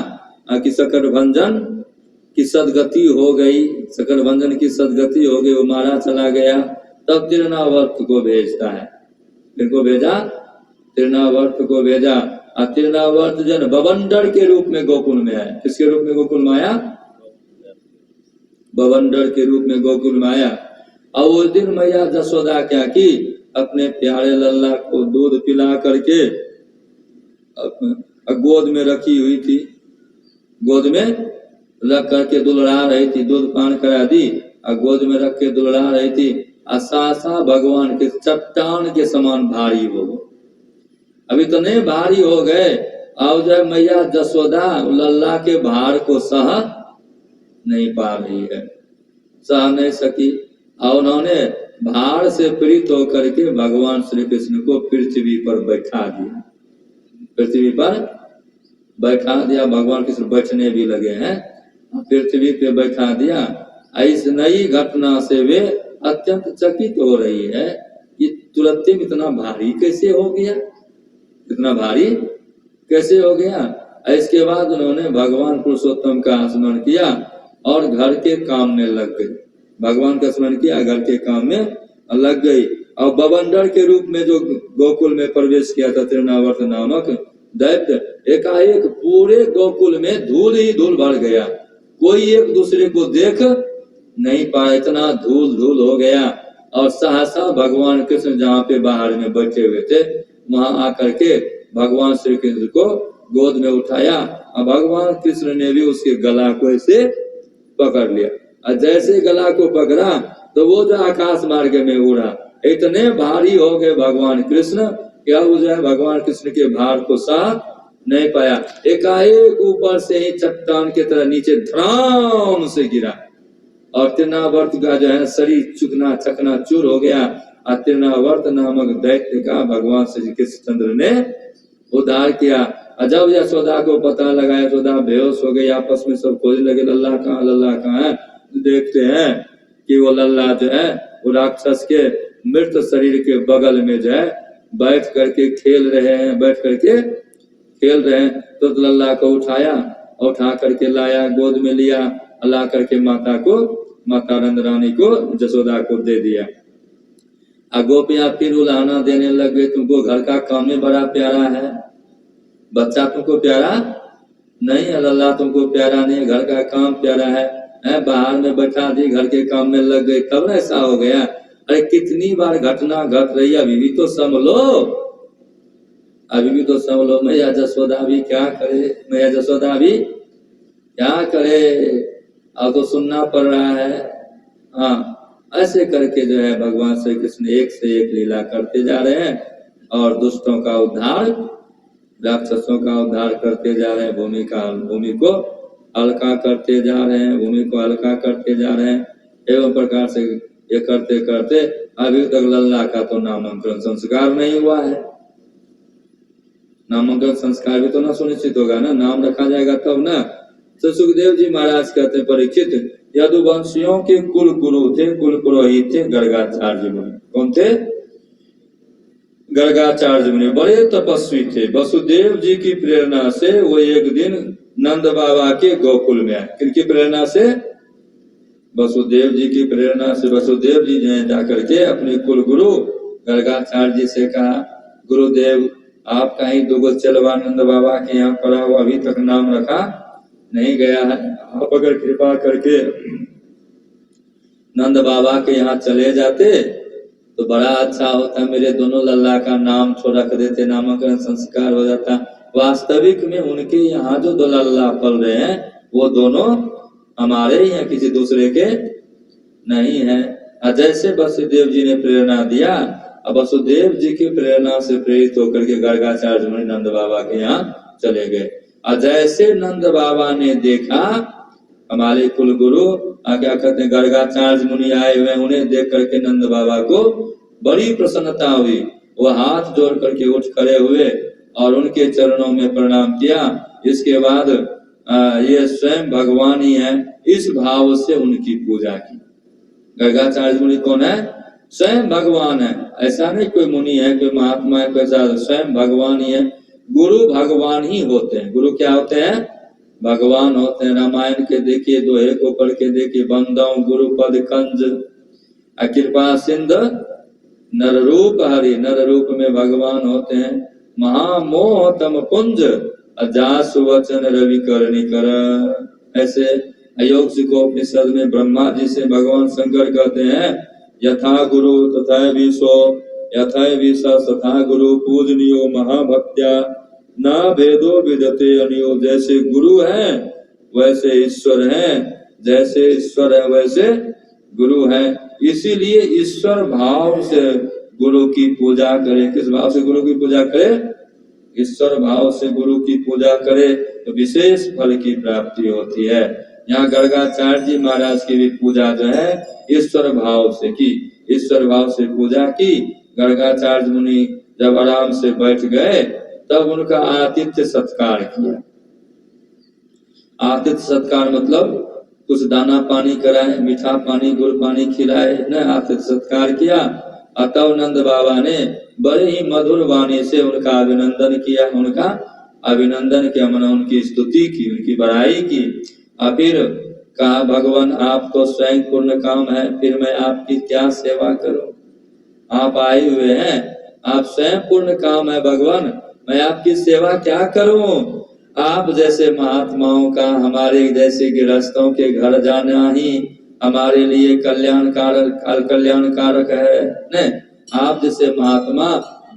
कि शकरभंजन की सदगति हो गई, शकरभंजन की सदगति हो गई, वो मारा चला गया, तब तृणावर्त को भेजता है। किनको भेजा? तृणावर्त को भेजा। और तृणावर्त जन बवंडर के रूप में गोकुल में आया। किसके रूप में गोकुल में आया? बवंडर के रूप में गोकुल में आया। और उस दिन मैया जसोदा क्या की, अपने प्यारे लल्ला को दूध पिला करके गोद में रखी हुई थी, गोद में रख करके दुलड़ा रही थी, दूध पान करा दी और गोद में रख के दुलड़ा रही थी। आशा भगवान के चट्टान के समान भारी हो गए, अभी तो नहीं भारी हो गए। और जब मैया जसोदा लल्ला के भार को सह नहीं पा रही है, सह नहीं सकी, और उन्होंने भार से पीड़ित होकर के भगवान श्री कृष्ण को पृथ्वी पर बैठा दिया, पृथ्वी पर बैठा दिया। भगवान कृष्ण बैठने भी लगे हैं, पृथ्वी पे बैठा दिया। इस नई घटना से वे अत्यंत चकित हो रही है कि तुरंत इतना भारी कैसे हो गया, इतना भारी कैसे हो गया। इसके बाद उन्होंने भगवान पुरुषोत्तम का स्मरण किया और घर के काम में लग गई, भगवान का स्मरण किया, घर के काम में लग गई। और बवंडर के रूप में जो गोकुल में प्रवेश किया था तृणावर्त नामक दैत्य, एकाएक पूरे गोकुल में धूल ही धूल भर गया, कोई एक दूसरे को देख नहीं पाया, इतना धूल धूल हो गया। और सहसा भगवान कृष्ण जहाँ पे बाहर में बैठे हुए थे, वहां आकर के भगवान श्री कृष्ण को गोद में उठाया और भगवान कृष्ण ने भी उसके गला को ऐसे पकड़ लिया। और जैसे गला को पकड़ा तो वो जो आकाश मार्ग में उड़ा, इतने भारी हो गए भगवान कृष्ण, क्या हो जाए भगवान कृष्ण के भार को सह नहीं पाया। एकाएक ऊपर से ही चट्टान की तरह नीचे धड़ाम से गिरा और तृणावर्त का जो है शरीर चुकना चकना चूर हो गया। और तृणावर्त नामक दैत्य का भगवान श्री कृष्णचंद्र ने उद्धार किया। और जब यशोदा को पता लगा, यशोदा बेहोश हो गई, आपस में सब खोजने लगे लल्ला कहाँ है। देखते हैं कि वो लल्ला जो है वो राक्षस के मृत शरीर के बगल में जो है बैठ करके खेल रहे हैं, बैठ करके खेल रहे हैं। तो लल्ला को उठाया, उठा करके लाया, गोद में लिया, ला करके माता नंद रानी को जसोदा को दे दिया। गोपियां फिर उलाहना देने लग गई, तुमको घर का काम में बड़ा प्यारा है, बच्चा तुमको प्यारा नहीं है, लल्ला तुमको प्यारा नहीं है, घर का काम प्यारा है, बाहर में बैठा दी, घर के काम में लग गई, तब ऐसा हो गया। अरे कितनी बार घटना घट रही है, अभी भी तो संभलो, अभी भी तो संभलो। मैया जसोदा भी क्या करे, मैया जसोदा भी क्या करे, अब तो सुनना पड़ रहा है। हाँ, ऐसे करके जो है भगवान श्री कृष्ण एक से एक लीला करते जा रहे हैं और दुष्टों का उद्धार, राक्षसों का उद्धार करते जा रहे हैं, भूमि को हल्का करते जा रहे हैं, भूमि को हल्का करते जा रहे हैं। एवं प्रकार से ये करते करते अभी तक लल्ला का तो नामांकन संस्कार नहीं हुआ है। नामांकन संस्कार भी तो ना सुनिश्चित होगा ना, नाम रखा जाएगा तब ना। तो सुखदेव जी महाराज कहते हैं, परीक्षित यदुवंशियों के कुल गुरु थे, कुल पुरोहित थे गर्गाचार्य मुनि। कौन थे? गर्गाचार्य मुनि बड़े तपस्वी थे। वसुदेव जी की प्रेरणा से वो एक दिन नंद बाबा के गोकुल में आए। किनकी प्रेरणा से? वसुदेव जी की प्रेरणा से वसुदेव जी ने जाकर के अपने कुल गुरु गर्गाचार्य जी से कहा, गुरुदेव आपका ही दुगो चलवा नंद बाबा के यहाँ पड़ा हुआ, अभी तक नाम रखा नहीं गया है, आप अगर कृपा करके नंद बाबा के यहाँ चले जाते तो बड़ा अच्छा होता, मेरे दोनों लल्ला का नाम छोड़ रख देते, नामकरण संस्कार हो जाता। वास्तविक में उनके यहाँ जो दो लल्ला पल रहे हैं वो दोनों हमारे ही हैं, किसी दूसरे के नहीं है। जैसे वसुदेव जी ने प्रेरणा दिया, अब वसुदेव जी की प्रेरणा से प्रेरित होकर के गर्गाचार्य मुनि नंद बाबा के यहाँ चले गए। और जैसे नंद बाबा ने देखा हमारे कुल गुरु क्या कहते हैं गर्गाचार्य मुनि आए हुए, उन्हें देख करके नंद बाबा को बड़ी प्रसन्नता हुई। वो हाथ जोड़ करके उठ खड़े हुए और उनके चरणों में प्रणाम किया। इसके बाद ये स्वयं भगवान ही है, इस भाव से उनकी पूजा की। गर्गाचार्य मुनि कौन है? स्वयं भगवान है। ऐसा नहीं कोई मुनि है, कोई महात्मा है, कोई स्वयं भगवान ही है। गुरु भगवान ही होते हैं। गुरु क्या होते हैं? भगवान होते हैं। रामायण के देखिए, दोहे को पढ़ के देखिए, बंदौ गुरु पद कंज कृपा सिंध नर रूप हरि। नर रूप में भगवान होते हैं। महामोह तम पुंज अजासु वचन रवि करणी कर। ऐसे अयोग सिकोपनिषद में ब्रह्मा जी से भगवान शंकर कहते हैं, यथा गुरु तथा विश्व यथा विश्व तथा गुरु पूजनीयो महाभक्त्या न भेदो विदते अनियो। जैसे गुरु है वैसे ईश्वर है, जैसे ईश्वर है वैसे गुरु है। इसीलिए ईश्वर भाव से गुरु की पूजा करे। किस भाव से गुरु की पूजा करे? ईश्वर भाव से गुरु की पूजा करे तो विशेष फल की प्राप्ति होती है। यहाँ गर्गाचार्य जी महाराज की भी पूजा जो है ईश्वर भाव से की। ईश्वर भाव से पूजा की। गर्गाचार्य मुनि जब आराम से बैठ गए तब उनका आतिथ्य सत्कार किया। आतिथ्य सत्कार मतलब कुछ दाना पानी कराए, मीठा पानी गुड़ पानी खिलाए, न आतिथ्य सत्कार किया। तब नंद बाबा ने बड़े ही मधुर वाणी से उनका अभिनंदन किया। उनका अभिनंदन किया, मैंने उनकी स्तुति की, उनकी बड़ाई की। और फिर कहा, भगवान आप तो स्वयं पूर्ण काम है, फिर मैं आपकी क्या सेवा करूं? आप आए हुए हैं, आप स्वयं पूर्ण काम है भगवान, मैं आपकी सेवा क्या करूं? आप जैसे महात्माओं का हमारे जैसे गृहस्थों के घर जाना ही हमारे लिए कल्याणकारक है न। आप जैसे महात्मा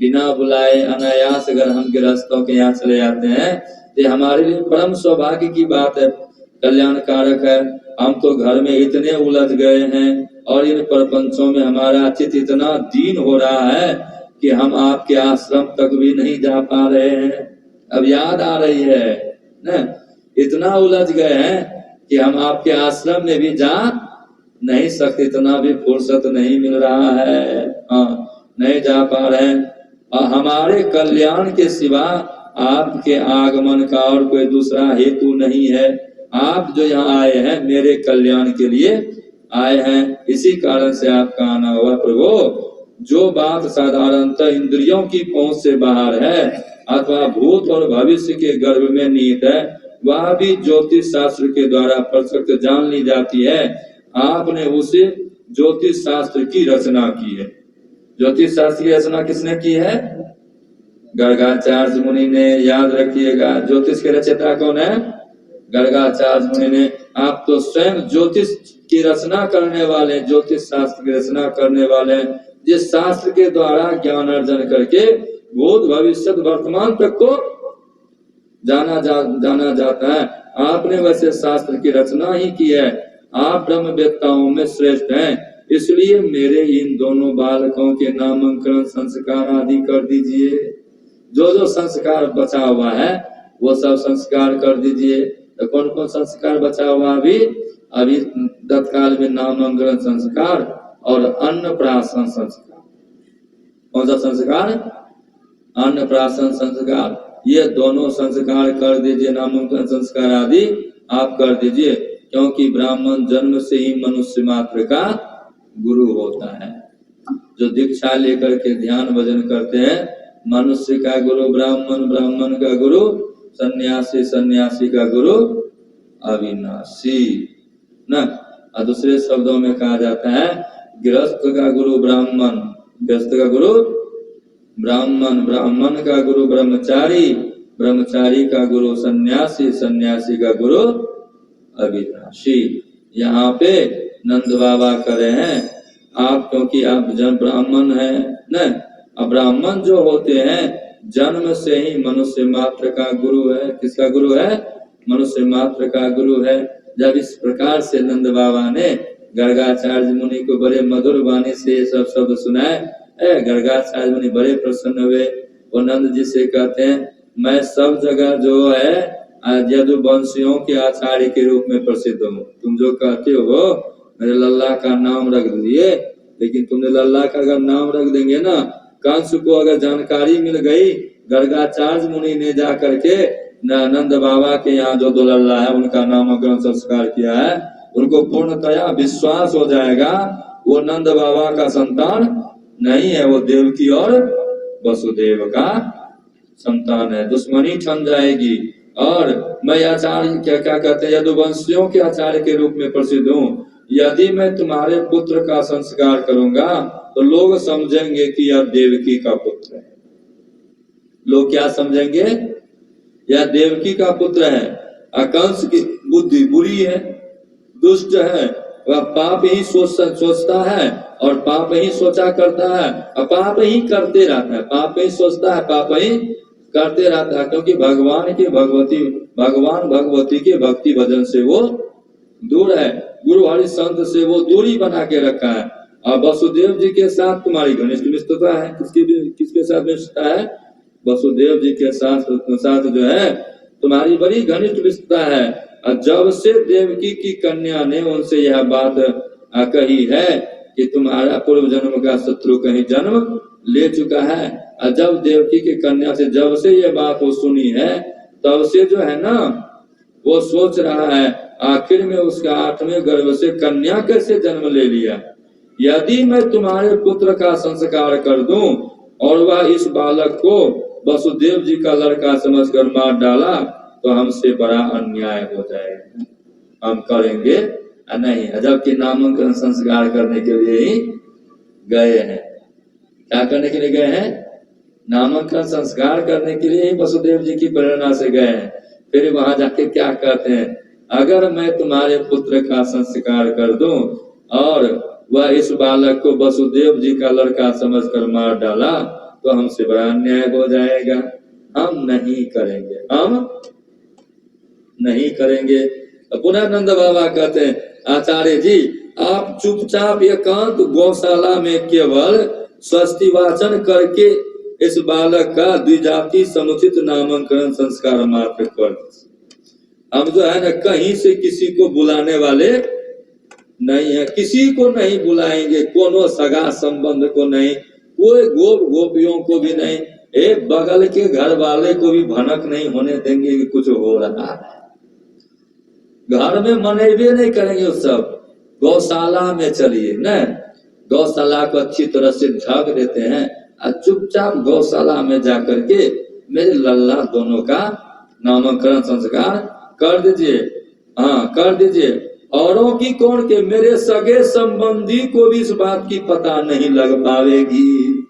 बिना बुलाए अनायास अगर हम गृहस्थों के यहाँ चले जाते हैं तो हमारे लिए परम सौभाग्य की बात है, कल्याणकारक है। हम तो घर में इतने उलझ गए हैं और इन प्रपंचों में हमारा चित्त इतना दीन हो रहा है कि हम आपके आश्रम तक भी नहीं जा पा रहे हैं। अब याद आ रही है न, इतना उलझ गए हैं कि हम आपके आश्रम में भी जा नहीं सकते, इतना भी फुर्सत नहीं मिल रहा है। नहीं जा पा रहे हैं। और हमारे कल्याण के सिवा आपके आगमन का और कोई दूसरा हेतु नहीं है। आप जो यहाँ आए हैं मेरे कल्याण के लिए आए हैं, इसी कारण से आपका आना हुआ प्रभु। जो बात साधारणतः इंद्रियों की पहुंच से बाहर है अथवा भूत और भविष्य के गर्भ में निहित है, वह भी ज्योतिष शास्त्र के द्वारा प्रत्यक्ष जान ली जाती है। आपने उसे ज्योतिष शास्त्र की रचना की है। ज्योतिष शास्त्र की रचना किसने की है? गर्गाचार्य मुनि ने। याद रखिएगा, ज्योतिष के रचयिता कौन है? गर्गाचार्य मुनि ने। आप तो स्वयं ज्योतिष की रचना करने वाले, ज्योतिष शास्त्र की रचना करने वाले, जिस शास्त्र के द्वारा ज्ञान अर्जन करके भूत भविष्य वर्तमान तक को जाना जाता है। आपने वैसे शास्त्र की रचना ही की है। आप ब्रह्मवेत्ताओं में श्रेष्ठ हैं, इसलिए मेरे इन दोनों बालकों के नामांकन संस्कार आदि कर दीजिए। जो जो संस्कार बचा हुआ है वो सब संस्कार कर दीजिए। तो कौन कौन संस्कार बचा हुआ? अभी तत्काल में नामांकन संस्कार और अन्नप्राशन संस्कार। कौन सा संस्कार? अन्नप्राशन संस्कार। ये दोनों संस्कार कर दीजिए। नामांकन संस्कार आदि आप कर दीजिए, क्योंकि ब्राह्मण जन्म से ही मनुष्य मात्र का गुरु होता है। जो दीक्षा लेकर के ध्यान भजन करते हैं, मनुष्य का गुरु ब्राह्मण, ब्राह्मण का गुरु सन्यासी, सन्यासी का गुरु अविनाशी न। और दूसरे शब्दों में कहा जाता है, गृहस्थ का गुरु ब्राह्मण, गृहस्थ का गुरु ब्राह्मण, ब्राह्मण का गुरु ब्रह्मचारी, ब्रह्मचारी का गुरु सन्यासी, सन्यासी का गुरु अविनाशी। यहाँ पे नंद बाबा करे हैं आप, क्योंकि आप जन ब्राह्मण है न। ब्राह्मण जो होते हैं जन्म से ही मनुष्य मात्र का गुरु है। किसका गुरु है? मनुष्य मात्र का गुरु है। जब इस प्रकार से नंद बाबा ने गर्गाचार्य मुनि को बड़े मधुर वाणी से सब शब्द सुनाए, गर्गाचार्य मुनि बड़े प्रसन्न हुए। वो नंद जी से कहते हैं, मैं सब जगह जो है यदुवंशियों के आचार्य के रूप में प्रसिद्ध हूँ। तुम जो कहते हो मेरे लल्ला का नाम रख दिए, लेकिन तुमने लल्ला का अगर नाम रख देंगे ना, कंस को अगर जानकारी मिल गई गर्गाचार्य मुनि ने जा करके नंद बाबा के यहाँ जो दो लल्ला है उनका नामकरण संस्कार किया है, उनको पूर्णतया विश्वास हो जाएगा वो नंद बाबा का संतान नहीं है, वो देवकी और वसुदेव का संतान है। दुश्मनी ठन जाएगी। और मैं आचार्य क्या कहते हैं, यदुवंशियों के आचार्य के रूप में प्रसिद्ध हूँ। यदि मैं तुम्हारे पुत्र का संस्कार करूंगा तो लोग समझेंगे कि यह देवकी का पुत्र है। लोग क्या समझेंगे? यह देवकी का पुत्र है। कंस की बुद्धि बुरी है, दुष्ट है, वह पाप ही सोचता है और पाप ही सोचा करता है और पाप ही करते रहता है। पाप ही सोचता है, पाप ही करते रहता है, क्योंकि भगवान भगवती के भक्ति भजन से वो दूर है। गुरु हरि संत से वो दूरी बना के रखा है। और वसुदेव जी के साथ तुम्हारी घनिष्ठ मित्रता है। किसके साथ मित्रता है? वसुदेव जी के साथ जो है तुम्हारी बड़ी घनिष्ठ मित्रता है। और जब से देवकी की कन्या ने उनसे यह बात कही है कि तुम्हारा पूर्व जन्म का शत्रु कहीं जन्म ले चुका है, और जब देवकी की कन्या से जब से ये बात वो सुनी है, तब से जो है ना वो सोच रहा है आखिर में उसका 8वें गर्भ से कन्या कैसे जन्म ले लिया। यदि मैं तुम्हारे पुत्र का संस्कार कर दूं और वह इस बालक को वसुदेव जी का लड़का समझकर मार डाला तो हमसे बड़ा अन्याय हो जाएगा, हम करेंगे नहीं। जबकि नामांकन संस्कार करने के लिए ही गए हैं। क्या करने के लिए गए हैं? नामांकन संस्कार करने के लिए ही वसुदेव जी की प्रेरणा से गए हैं। फिर वहां जाके क्या कहते हैं, अगर मैं तुम्हारे पुत्र का संस्कार कर दूं और वह इस बालक को वसुदेव जी का लड़का समझकर मार डाला तो हमसे बड़ा अन्याय हो जाएगा, हम नहीं करेंगे, हम नहीं करेंगे। पुनः नंद बाबा कहते हैं, आचार्य जी आप चुपचाप एकांत गौशाला में केवल स्वस्ति वाचन करके इस बालक का द्विजाति समुचित नामकरण संस्कार मात्र कर। हम जो है ना कहीं से किसी को बुलाने वाले नहीं है, किसी को नहीं बुलाएंगे, कोनो सगा संबंध को नहीं, कोई गोपियों को भी नहीं, एक बगल के घर वाले को भी भनक नहीं होने देंगे कि कुछ हो रहा है। घर में मनेबे नहीं करेंगे उस सब। गौशाला में चलिए न, गौशाला को अच्छी तरह से ढक देते हैं और चुपचाप गौशाला में जाकर के मेरे लल्ला दोनों का नामकरण संस्कार कर दीजिए। हाँ कर दीजिए। औरों की कौन के, मेरे सगे संबंधी को भी इस बात की पता नहीं लग पाएगी।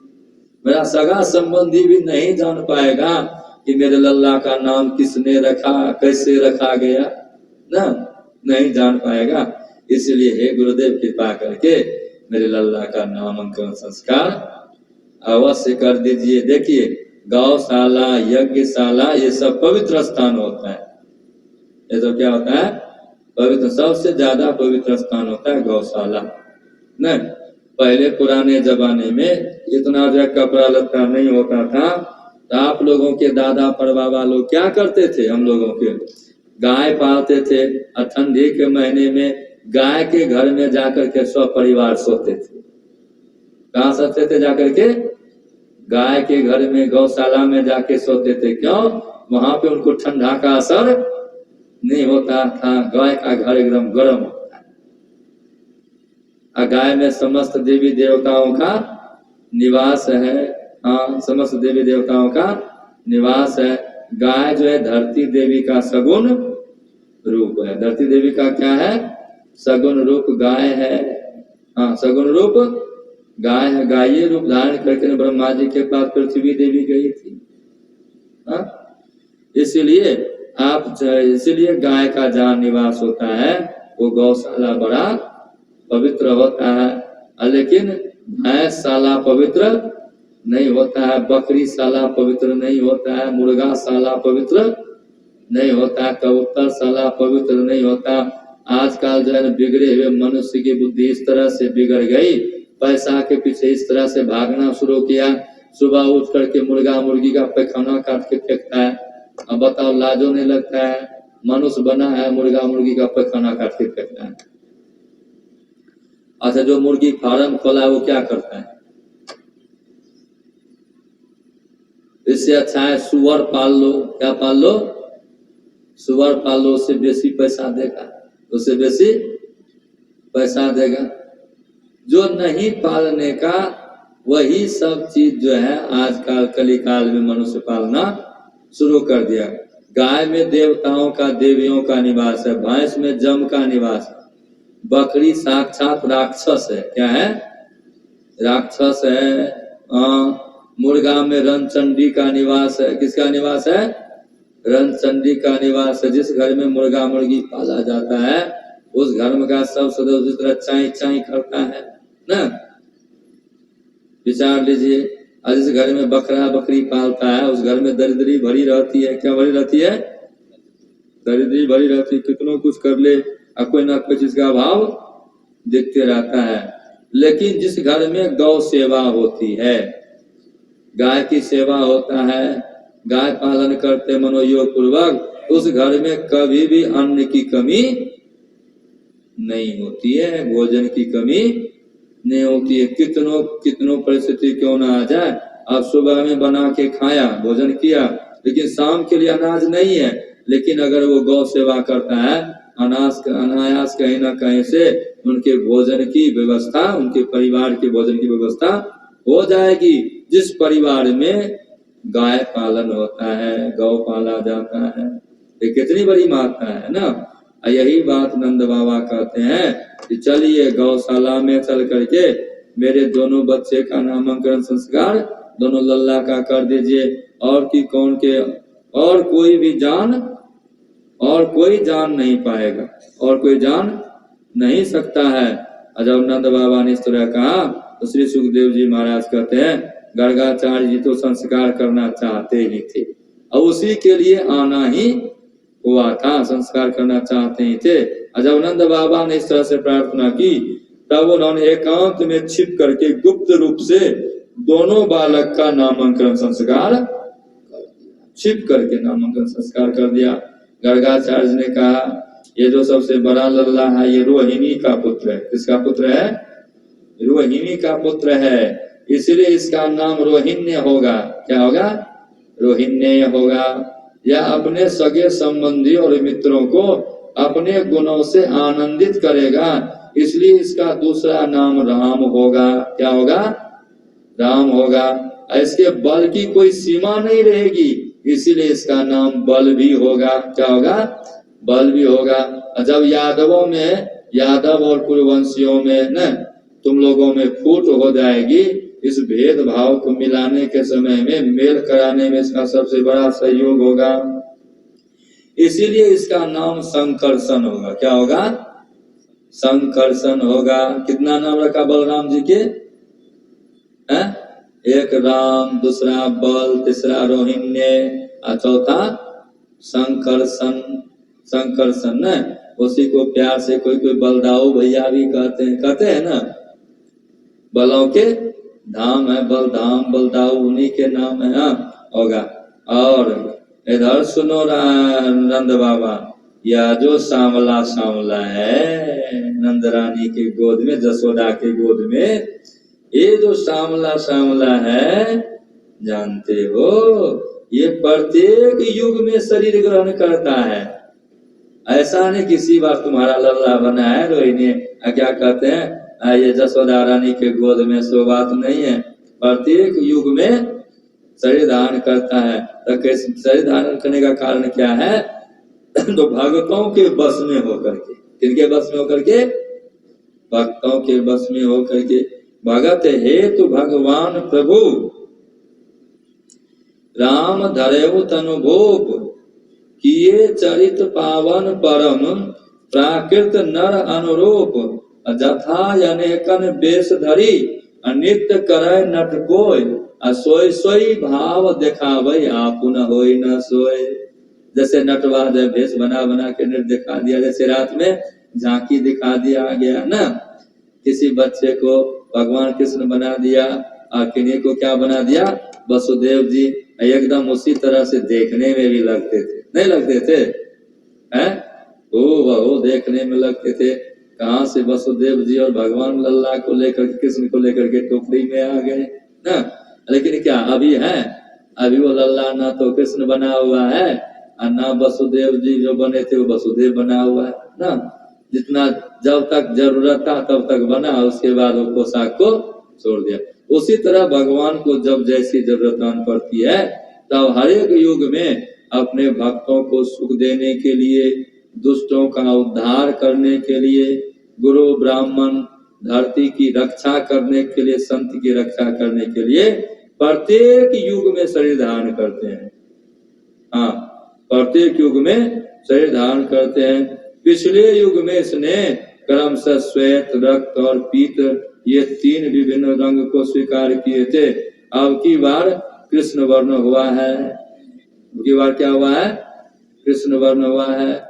मेरा सगा संबंधी भी नहीं जान पाएगा कि मेरे लल्ला का नाम किसने रखा, कैसे रखा गया, ना नहीं जान पाएगा। इसलिए हे गुरुदेव कृपा करके मेरे लल्ला का नामकरण संस्कार अवश्य कर दीजिए। देखिए गौशाला, यज्ञशाला ये सब पवित्र स्थान होता है। ये तो क्या होता है? पवित्र, सबसे ज्यादा पवित्र स्थान होता है गौशाला। नहीं, पहले पुराने जमाने में इतना जो कपड़ा लत्ता नहीं होता था, तो आप लोगों के दादा परबाबा लोग क्या करते थे? हम लोगों के गाय पालते थे और ठंडी के महीने में गाय के घर में जाकर के सब परिवार सोते थे। कहाँ सोते थे? जाकर के गाय के घर में, गौशाला में जाके सोते थे। क्यों? वहां पे उनको ठंडा का असर नहीं होता था। गाय का घर एकदम गर्म होता है। गाय में समस्त देवी देवताओं का निवास है। हाँ, समस्त देवी देवताओं का निवास है। गाय जो है धरती देवी का सगुण रूप है। धरती देवी का क्या है? सगुण रूप गाय है। हाँ, सगुण रूप गाय है। गाय रूप धारण करके ब्रह्मा जी के पास पृथ्वी देवी गई थी। हाँ, इसीलिए गाय का जहाँ निवास होता है वो गौशाला बड़ा पवित्र होता है। लेकिन भैंसशाला पवित्र नहीं होता है, बकरी शाला पवित्र नहीं होता है, मुर्गा शाला पवित्र नहीं होता है, कबूतर शाला पवित्र नहीं होता। आजकल जो है बिगड़े हुए मनुष्य की बुद्धि इस तरह से बिगड़ गई, पैसा के पीछे इस तरह से भागना शुरू किया। सुबह उठ करके मुर्गा मुर्गी का पैखाना काट के फेंकता है। अब बताओ, लाजो नहीं लगता है? मनुष्य बना है, मुर्गा मुर्गी का पैखाना काट के फेंकता है। अच्छा, जो मुर्गी फार्म खोला है वो क्या करता है? इससे अच्छा है सुअर पाल लो। क्या पाल लो? सुअर पाल लो, उससे बेसी पैसा देगा, उससे बेसी पैसा देगा। जो नहीं पालने का वही सब चीज जो है आजकल कलिकाल में मनुष्य पालना शुरू कर दिया। गाय में देवताओं का देवियों का निवास है, भैंस में जम का निवास है, बकरी साक्षात राक्षस है। क्या है? राक्षस है। मुर्गा में रणचंडी का निवास है। किसका निवास है? रणचंडी का निवास है। जिस घर में मुर्गा मुर्गी पाला जाता है उस घर में का सब सदस्य उस तरह चाई चाई करता है ना। विचार लीजिए, जिस घर में बकरा बकरी पालता है उस घर में दरिद्री भरी रहती है। क्या भरी रहती है? दरिद्री भरी रहती है। कितनों कुछ कर ले कोई ना कोई चीज का अभाव दिखते रहता है। लेकिन जिस घर में गौ सेवा होती है, गाय की सेवा होता है, गाय पालन करते मनोयोग पूर्वक, उस घर में कभी भी अन्न की कमी नहीं होती है, भोजन की कमी नहीं होती है। कितनों परिस्थिति क्यों ना आ जाए, आप सुबह में बना के खाया, भोजन किया, लेकिन शाम के लिए अनाज नहीं है, लेकिन अगर वो गौ सेवा करता है अनायास कहीं ना कहीं से उनके भोजन की व्यवस्था, उनके परिवार के भोजन की व्यवस्था हो जाएगी। जिस परिवार में गाय पालन होता है, गौ पाला जाता है, ये कितनी बड़ी मात्रा है ना। यही बात नंद बाबा कहते हैं कि चलिए गौशाला में चल करके मेरे दोनों बच्चे का नामकरण संस्कार दोनों लल्ला का कर दीजिए, और कोई जान नहीं पाएगा, और कोई जान नहीं सकता है। जब नंद बाबा ने इस तरह कहा तो श्री सुखदेव जी महाराज कहते हैं गर्गाचार्य जी तो संस्कार करना चाहते ही थे और उसी के लिए आना ही हुआ था, संस्कार करना चाहते ही थे। जब नंद बाबा ने इस तरह से प्रार्थना की तब उन्होंने एकांत में छिप करके गुप्त रूप से दोनों बालक का नामकरण संस्कार छिप करके नामकरण संस्कार कर दिया। गर्गाचार्य ने कहा ये जो सबसे बड़ा लल्ला है ये रोहिणी का पुत्र है। किसका पुत्र है? रोहिणी का पुत्र है, इसलिए इसका नाम रोहिण्य होगा। क्या होगा? रोहिण्य होगा। यह अपने सगे संबंधी और मित्रों को अपने गुणों से आनंदित करेगा, इसलिए इसका दूसरा नाम राम होगा। क्या होगा? राम होगा। इसके बल की कोई सीमा नहीं रहेगी, इसीलिए इसका नाम बल भी होगा। क्या होगा? बल भी होगा। जब यादव और कुरुवंशियों में न तुम लोगों में फूट हो जाएगी, इस भेदभाव को मिलाने के समय में मेल कराने में इसका सबसे बड़ा सहयोग होगा, इसीलिए इसका नाम संकर्षण होगा। क्या होगा? संकर्षण होगा। कितना नाम रखा बलराम जी के? एक राम, दूसरा बल, तीसरा रोहिण्य और चौथा संकर्षण। संकर्षण न उसी को प्यार से कोई बलदाऊ भैया भी कहते हैं ना। बलों के धाम है बलधाम, बलदाऊ उन्हीं के नाम है। होगा। और इधर सुनो नंद बाबा, यह जो सांवला है नंद रानी के गोद में, जसोदा के गोद में, ये जो सांवला है जानते हो ये प्रत्येक युग में शरीर ग्रहण करता है। ऐसा नहीं किसी बार तुम्हारा लल्ला बना है रोहिणी क्या कहते हैं ये जसोदा रानी के गोद में, सो बात नहीं है। प्रत्येक युग में शरीर धारण करता है। तो शरीर धारण करने का कारण क्या है? तो भक्तों के बस में होकर के। किनके बस में होकर के? भक्तों के बस में होकर के। भगत हेतु भगवान प्रभु राम धरेउ तनु भूप, किए चरित पावन परम प्राकृत नर अनुरूप, जथा अनेकन वेश धरी नित्य करे नट कोय, सोई सोई भाव दिखावे आपन होई न सोए। जैसे नटवा जब भेष बना के नृत्य दिखा दिया, जैसे रात में झांकी दिखा दिया गया ना, किसी बच्चे को भगवान कृष्ण बना दिया और किन्हीं को क्या बना दिया? वसुदेव जी। एकदम उसी तरह से देखने में भी लगते थे, नहीं लगते थे? वो देखने में लगते थे। कहाँ से वसुदेव जी और भगवान लल्ला को लेकर कृष्ण को लेकर के टोकरी में आ गए ना। लेकिन क्या अभी है? अभी वो लल्ला ना तो कृष्ण बना हुआ है और ना वसुदेव जी जो बने थे वो वसुदेव बना हुआ है ना। जितना जब तक जरूरत था तब तक बना, उसके बाद वो पोशाक को छोड़ दिया। उसी तरह भगवान को जब जैसी जरूरत पड़ती है तब हर एक युग में अपने भक्तों को सुख देने के लिए, दुष्टों का उद्धार करने के लिए, गुरु ब्राह्मण धरती की रक्षा करने के लिए, संत की रक्षा करने के लिए प्रत्येक युग में शरीर धारण करते हैं। हाँ, प्रत्येक युग में शरीर धारण करते हैं। पिछले युग में इसने क्रमशः श्वेत, रक्त और पीत ये 3 विभिन्न रंग को स्वीकार किए थे। अब की बार कृष्ण वर्ण हुआ है। अब की बार क्या हुआ है? कृष्ण वर्ण हुआ है।